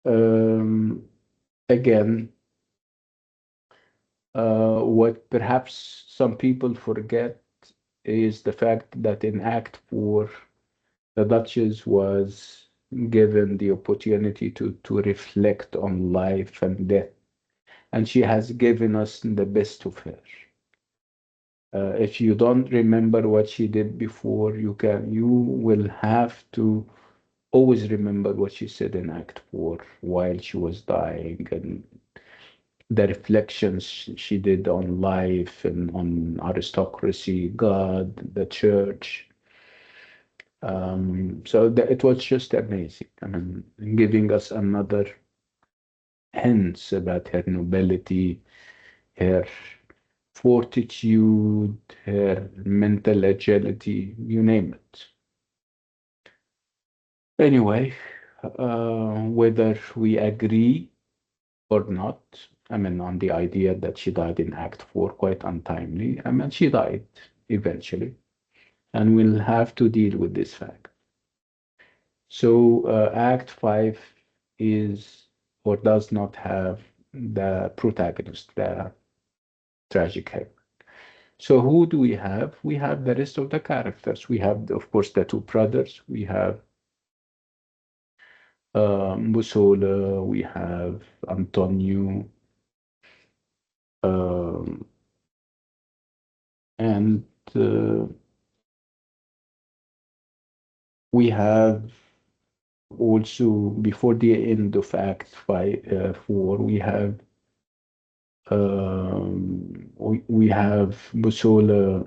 Um, Again, what perhaps some people forget is the fact that in Act 4, the Duchess was given the opportunity to reflect on life and death, and she has given us the best of her. If you don't remember what she did before, you will have to always remember what she said in Act 4 while she was dying, and the reflections she did on life and on aristocracy, God, the church. So it was just amazing. I mean, giving us another hints about her nobility, her fortitude, her mental agility, you name it. Anyway, whether we agree or not, I mean, on the idea that she died in Act 4 quite untimely, I mean, she died eventually, and we'll have to deal with this fact. So, Act 5 is or does not have the protagonist, the tragic hero. So, who do we have? We have the rest of the characters. We have, of course, the two brothers. We have Musola, we have Antonio, um, and we have also before the end of Act 4, we have we have Musola,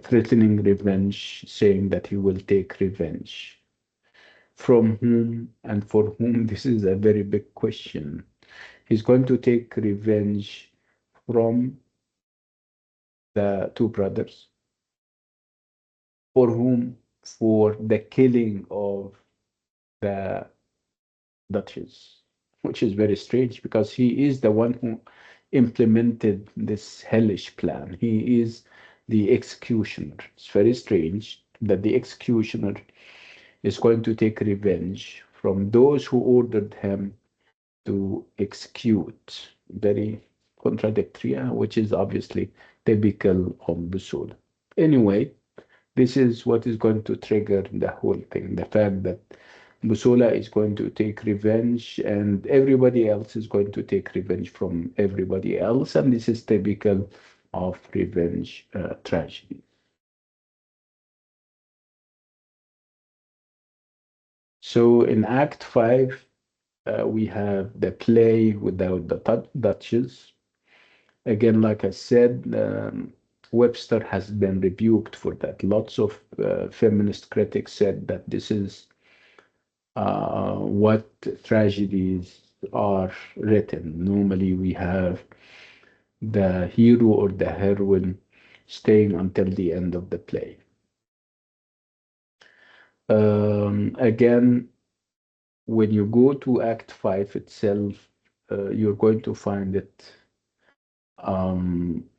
threatening revenge, saying that he will take revenge. From whom and for whom? This is a very big question. He's going to take revenge from the two brothers. For whom? For the killing of the Duchess, which is very strange because he is the one who implemented this hellish plan. He is the executioner. It's very strange that the executioner is going to take revenge from those who ordered him to execute. Very contradictory, which is obviously typical of Busul. Anyway, this is what is going to trigger the whole thing. The fact that Busola is going to take revenge and everybody else is going to take revenge from everybody else. And this is typical of revenge tragedy. So in Act 5, we have the play without the Duchess. Again, like I said, Webster has been rebuked for that. Lots of feminist critics said that this is what tragedies are written. Normally, we have the hero or the heroine staying until the end of the play. Again, when you go to Act 5 itself, you're going to find it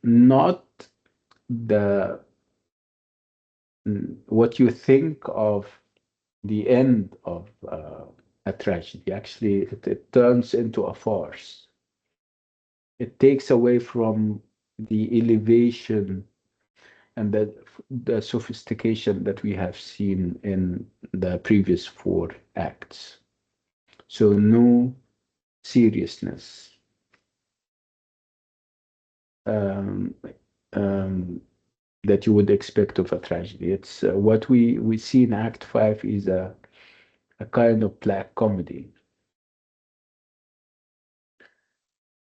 not the what you think of the end of a tragedy. Actually, it turns into a farce. It takes away from the elevation and the sophistication that we have seen in the previous four acts. So no seriousness. Um, um, that you would expect of a tragedy. It's what we see in Act 5 is a kind of black comedy.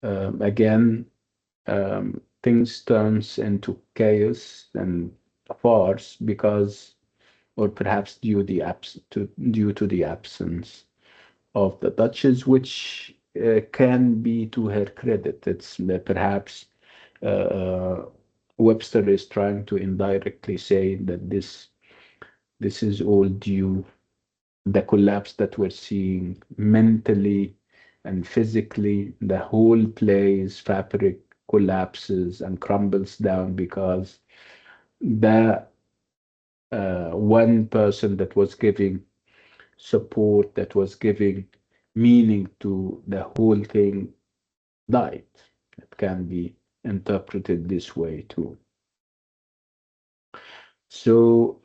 Again, things turns into chaos and farce because, or perhaps due to the absence of the Duchess, which can be to her credit. It's perhaps uh, Webster is trying to indirectly say that this is all due the collapse that we're seeing mentally and physically. The whole play's fabric collapses and crumbles down because the one person that was giving support, that was giving meaning to the whole thing, died. It can be interpreted this way too. So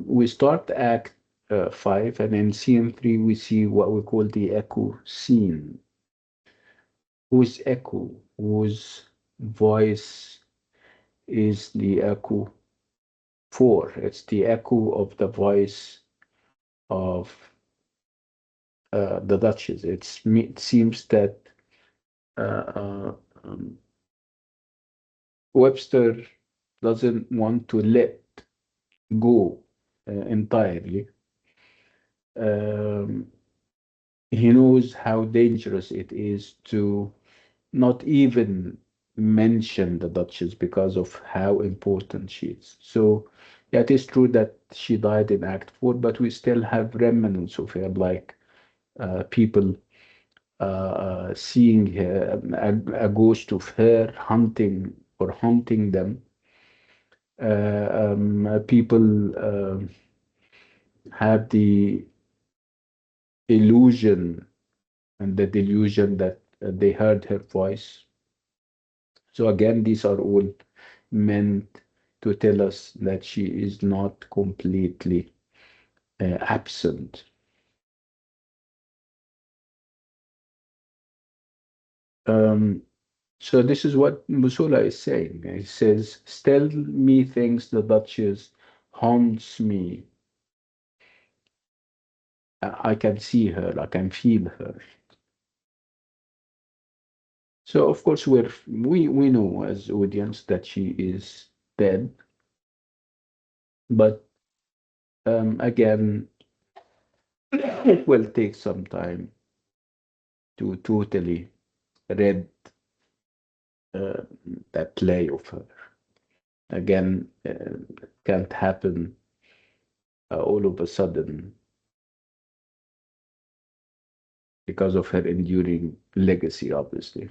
we start Act 5, and in scene 3, we see what we call the echo scene. Whose echo? Whose voice is the echo for? It's the echo of the voice of the Duchess. It seems that uh, uh, um, Webster doesn't want to let go entirely. Um, he knows how dangerous it is to not even mention the Duchess because of how important she is. So, yeah, it is true that she died in Act 4, but we still have remnants of her, like people seeing her, a ghost of her hunting or haunting them. People have the illusion and the delusion that they heard her voice. So again, these are all meant to tell us that she is not completely absent. Um, so this is what Musula is saying. He says, "Still me thinks the Duchess haunts me. I can see her, I can feel her." So of course we know as audience that she is dead, but again, it will take some time to totally read uh, that play of her. Again, can't happen all of a sudden because of her enduring legacy, obviously.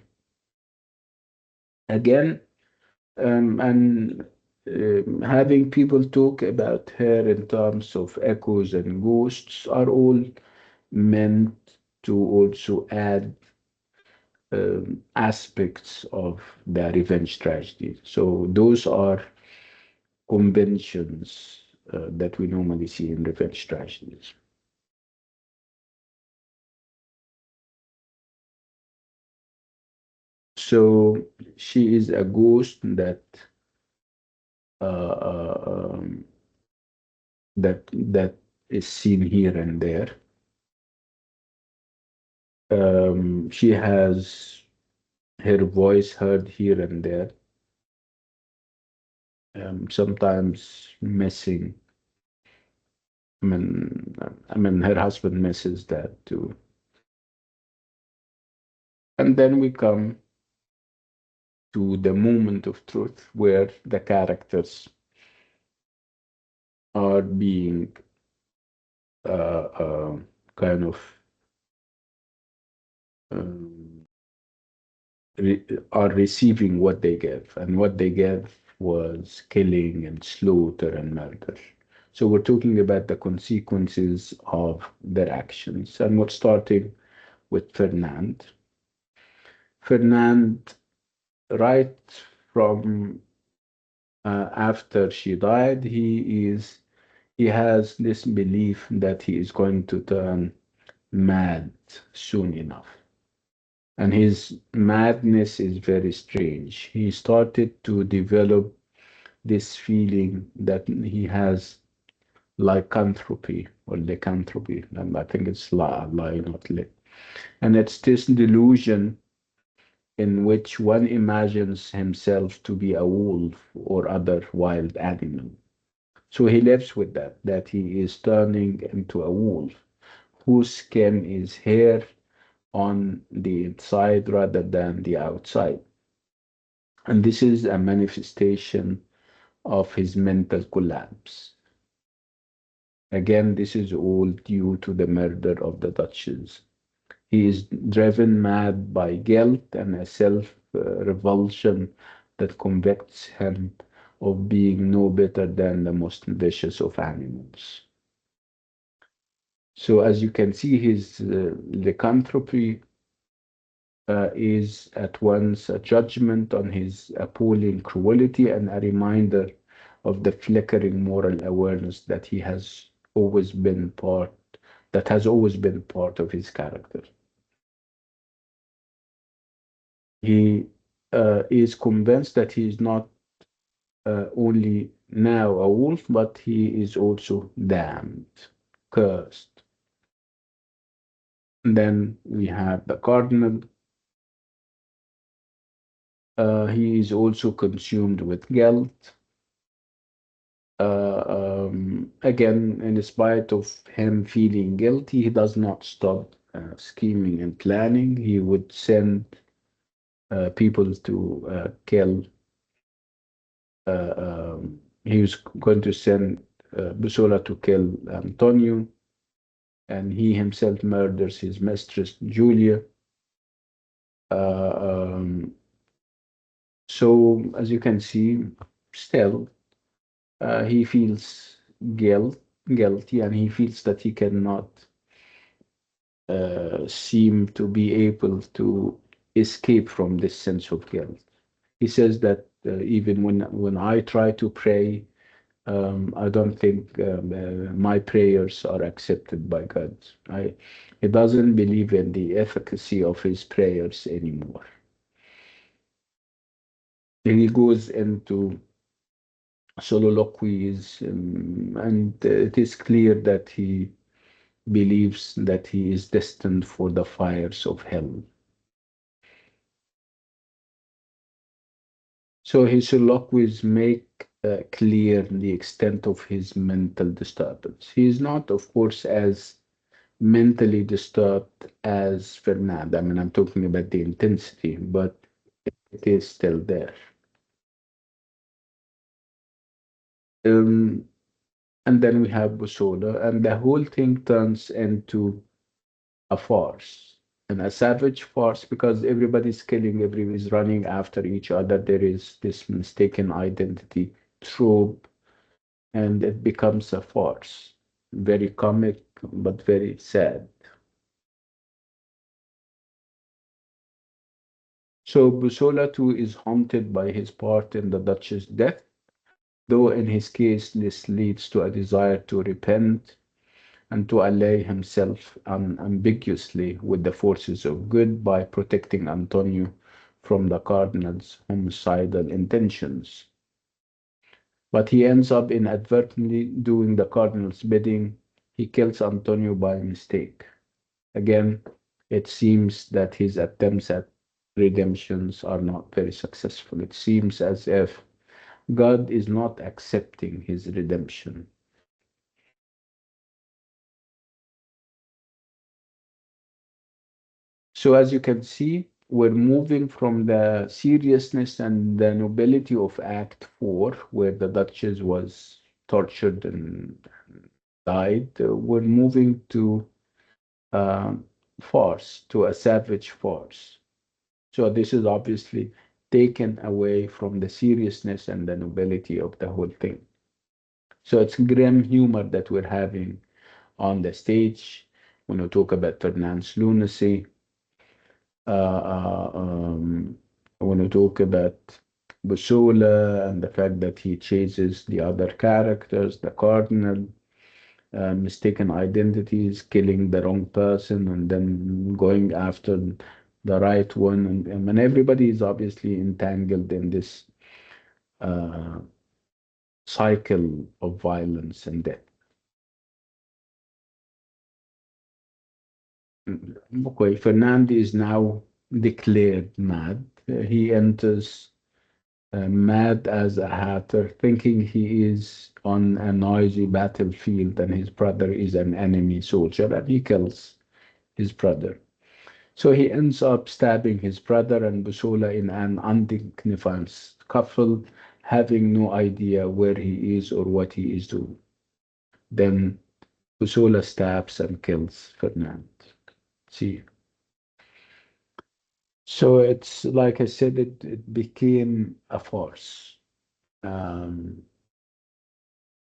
Again, and having people talk about her in terms of echoes and ghosts are all meant to also add aspects of the revenge tragedy. So those are conventions that we normally see in revenge tragedies. So she is a ghost uh, um, that is seen here and there. She has her voice heard here and there, sometimes missing. I mean, her husband misses that too. And then we come to the moment of truth where the characters are being uh, uh, kind of um, are receiving what they give, and what they give was killing and slaughter and murder. So we're talking about the consequences of their actions, and we're starting with Fernand. Fernand, right from after she died, he has this belief that he is going to turn mad soon enough. And his madness is very strange. He started to develop this feeling that he has lycanthropy or lycanthropy, and I think it's not ly. And it's this delusion in which one imagines himself to be a wolf or other wild animal. So he lives with that he is turning into a wolf whose skin is hair on the inside rather than the outside. And this is a manifestation of his mental collapse. Again, this is all due to the murder of the Duchess. He is driven mad by guilt and a self revulsion that convicts him of being no better than the most vicious of animals. So, as you can see, his lycanthropy is at once a judgment on his appalling cruelty and a reminder of the flickering moral awareness that has always been part of his character. He is convinced that he is not only now a wolf, but he is also damned. cursed. And then we have the cardinal. He is also consumed with guilt. Again, in spite of him feeling guilty, he does not stop scheming and planning. He would send people to kill. He was going to send Busola to kill Antonio, and he himself murders his mistress Julia. Uh, um, so, as you can see, still he feels guilt, guilty, and he feels that he cannot seem to be able to escape from this sense of guilt. He says that even when I try to pray, I don't think my prayers are accepted by God. He doesn't believe in the efficacy of his prayers anymore. He goes into soliloquies, and it is clear that he believes that he is destined for the fires of hell. So his soliloquies make clear the extent of his mental disturbance. He is not, of course, as mentally disturbed as Fernand. I mean, I'm talking about the intensity, but it is still there. Um, and then we have Busola, and the whole thing turns into a farce, and a savage farce, because everybody's killing, everybody's running after each other. There is this mistaken identity trope, and it becomes a farce. Very comic, but very sad. So Busola too is haunted by his part in the Duchess' death, though in his case this leads to a desire to repent and to ally himself unambiguously with the forces of good by protecting Antonio from the cardinal's homicidal intentions. But he ends up inadvertently doing the cardinal's bidding. He kills Antonio by mistake. Again, it seems that his attempts at redemptions are not very successful. It seems as if God is not accepting his redemption. So, as you can see, we're moving from the seriousness and the nobility of Act 4, where the Duchess was tortured and died. We're moving to uh, farce, to a savage farce. So this is obviously taken away from the seriousness and the nobility of the whole thing. So it's grim humor that we're having on the stage when we talk about Fernand's lunacy, uh, uh, um, when we talk about Bussola and the fact that he chases the other characters, the cardinal, mistaken identities, killing the wrong person, and then going after the right one. And everybody is obviously entangled in this uh, cycle of violence and death. Okay, Fernand is now declared mad. He enters mad as a hatter, thinking he is on a noisy battlefield and his brother is an enemy soldier, and he kills his brother. So he ends up stabbing his brother and Busola in an undignified scuffle, having no idea where he is or what he is doing. Then Busola stabs and kills Fernand. See, so it's like I said, it became a farce. Um,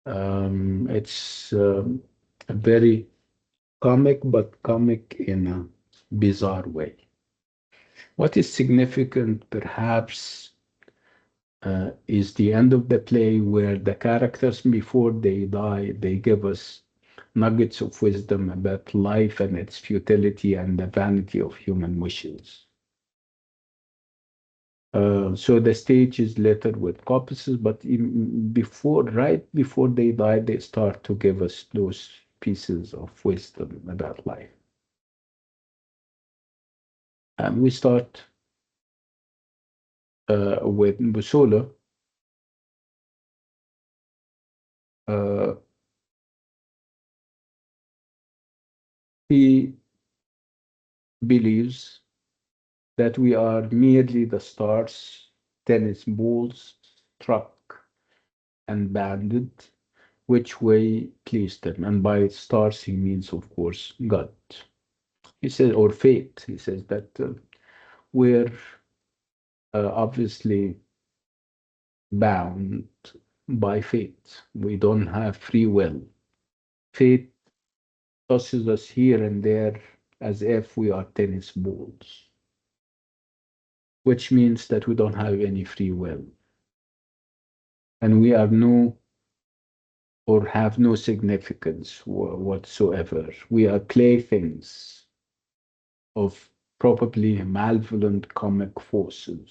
it's a very comic, but comic in a bizarre way. What is significant, perhaps, is the end of the play where the characters, before they die, they give us nuggets of wisdom about life and its futility and the vanity of human wishes. So the stage is littered with corpses, but right before they die, they start to give us those pieces of wisdom about life. We start with Busolo. Uh, he believes that we are merely the stars, tennis balls, struck and banded, which way pleased them. And by stars, he means, of course, God. He says, or fate. He says that we're obviously bound by fate. We don't have free will. Fate tosses us here and there as if we are tennis balls, which means that we don't have any free will. And we are no or have no significance whatsoever. We are playthings of probably malevolent comic forces.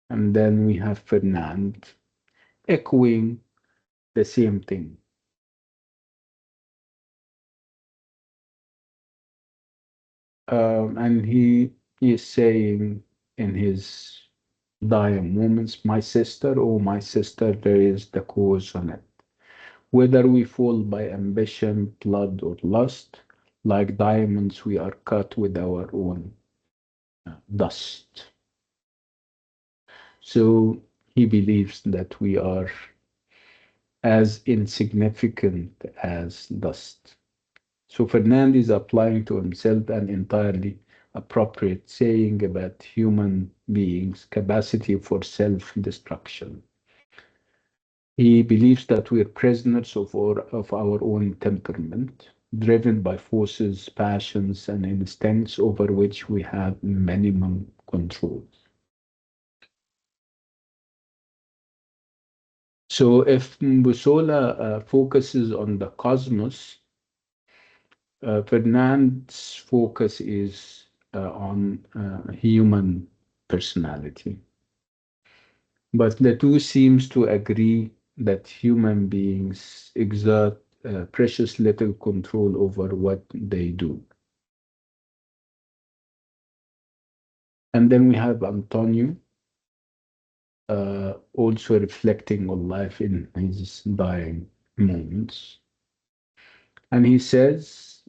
And then we have Fernand echoing the same thing. And he is saying in his dying moments, my sister, oh, my sister, there is the cause on it. Whether we fall by ambition, blood, or lust, like diamonds, we are cut with our own dust. So he believes that we are as insignificant as dust. So Fernand is applying to himself an entirely appropriate saying about human beings' capacity for self-destruction. He believes that we are prisoners of our own temperament, driven by forces, passions, and instincts over which we have minimum control. So if Mbusola focuses on the cosmos, Fernand's focus is on human personality. But the two seems to agree that human beings exert precious little control over what they do. And then we have Antonio also reflecting on life in his dying moments. And he says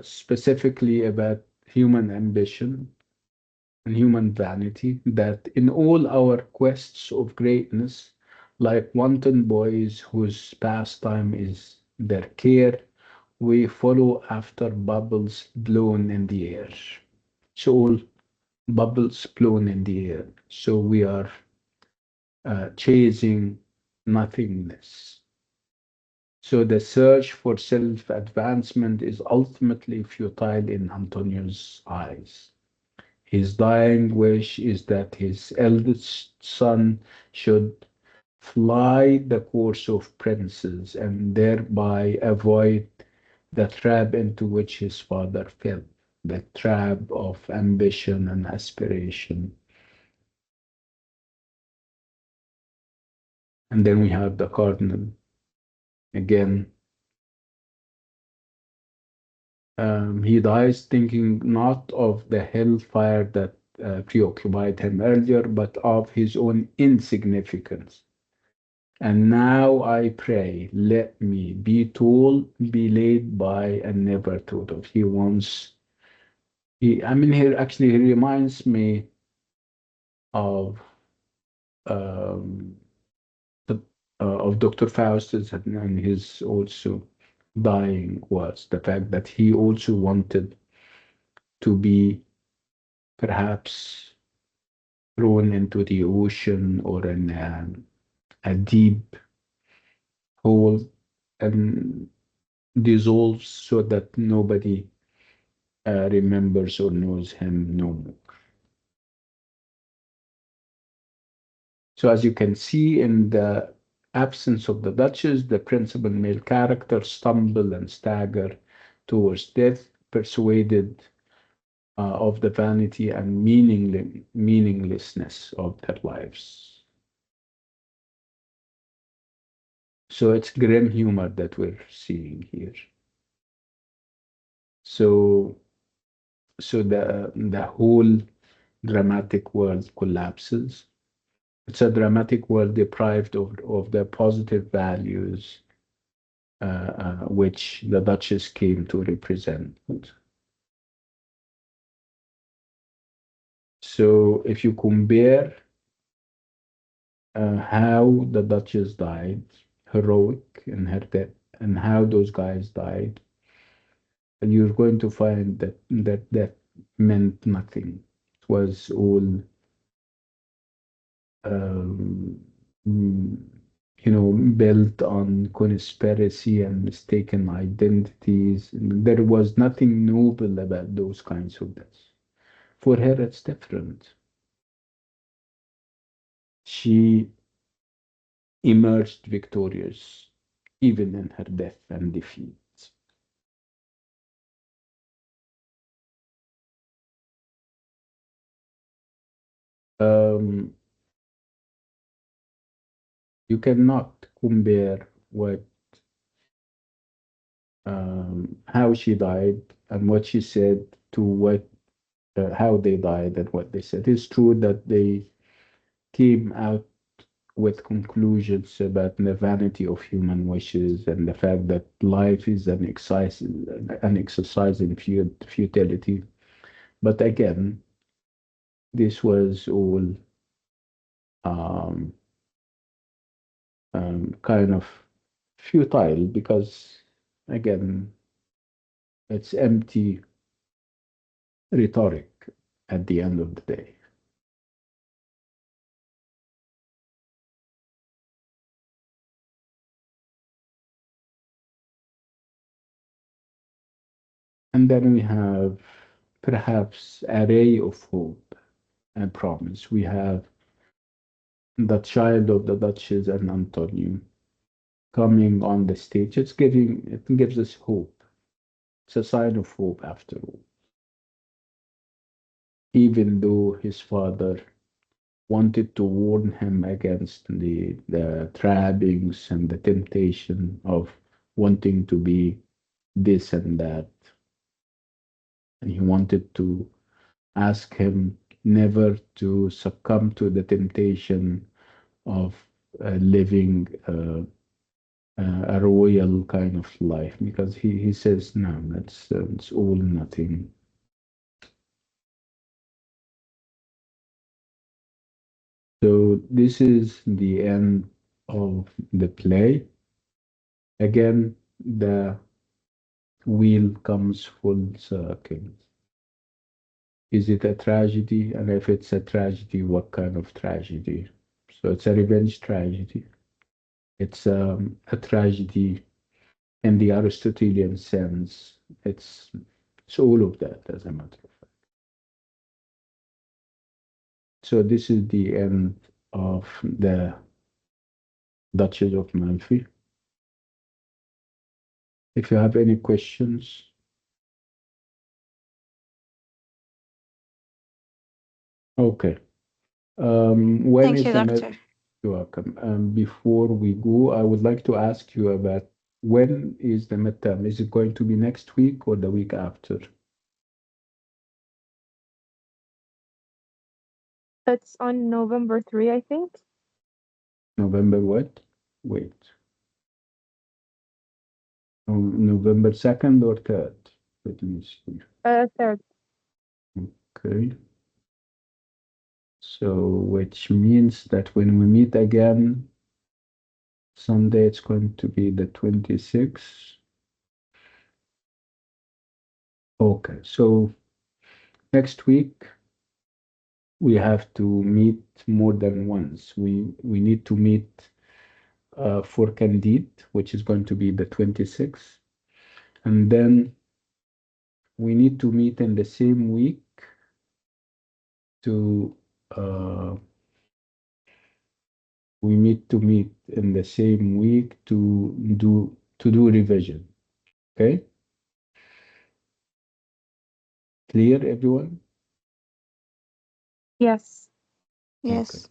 specifically about human ambition and human vanity that in all our quests of greatness, like wanton boys whose pastime is their care, we follow after bubbles blown in the air. So all bubbles blown in the air. So we are chasing nothingness. So the search for self-advancement is ultimately futile in Antonio's eyes. His dying wish is that his eldest son should fly the course of princes and thereby avoid the trap into which his father fell, the trap of ambition and aspiration. And then we have the cardinal again. He dies thinking not of the hellfire that preoccupied him earlier, but of his own insignificance. And now I pray, let me be told, be laid by, and never thought of. He wants, I mean, here actually he reminds me of um, the, of Dr. Faustus and his also dying was the fact that he also wanted to be perhaps thrown into the ocean or in a deep hole and dissolves so that nobody remembers or knows him no more. So as you can see in the absence of the Duchess, the principal male characters stumble and stagger towards death, persuaded of the vanity and meaninglessness of their lives. So it's grim humor that we're seeing here. So the whole dramatic world collapses. It's a dramatic world deprived of the positive values which the Duchess came to represent. So if you compare how the Duchess died, heroic in her death, and how those guys died, and you're going to find that meant nothing. It was all um, mm, built on conspiracy and mistaken identities. There was nothing noble about those kinds of deaths. For her, it's different. She emerged victorious, even in her death and defeat. Um, you cannot compare what how she died and what she said to what how they died and what they said. It's true that they came out with conclusions about the vanity of human wishes and the fact that life is an exercise in futility. But again, this was all um, kind of futile because, again, it's empty rhetoric at the end of the day. And then we have perhaps a ray of hope and promise. We have the child of the Duchess and Antonio coming on the stage. It gives us hope. It's a sign of hope after all. Even though his father wanted to warn him against the trappings and the temptation of wanting to be this and that. And he wanted to ask him never to succumb to the temptation of living a royal kind of life because he says, no, it's all nothing. So this is the end of the play. Again, the wheel comes full circle. Is it a tragedy? And if it's a tragedy, what kind of tragedy? So it's a revenge tragedy. It's a tragedy in the Aristotelian sense. It's all of that, as a matter of fact. So this is the end of the Duchess of Malfi. If you have any questions, okay. When Thank is you, the med? doctor. You're welcome. Before we go, I would like to ask you about when is the midterm? Is it going to be next week or the week after? It's on November 3, I think. November what? Wait. November 2nd or 3rd? Let me see. Third. Okay. So, which means that when we meet again, Sunday, it's going to be the 26th. Okay. So, next week, we have to meet more than once. We need to meet for Candide, which is going to be the 26th. And then we need to meet in the same week to uh, we need to meet in the same week to do revision. Okay, clear, everyone? Yes. Okay, Yes.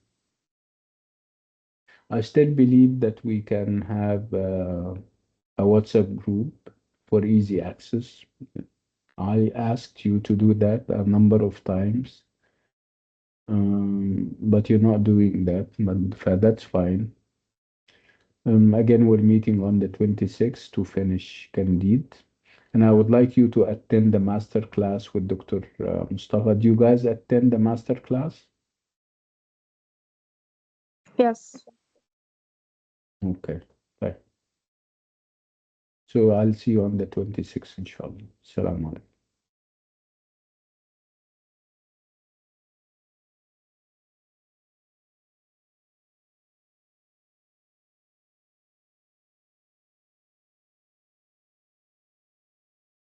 I still believe that we can have a WhatsApp group for easy access. I asked you to do that a number of times, but you're not doing that. But that's fine. Again, we're meeting on the 26th to finish Candide. And I would like you to attend the master class with Dr. Mustafa. Do you guys attend the master class? Yes. Okay. Bye. So I'll see you on the 26th, inshallah. Assalamu alaikum.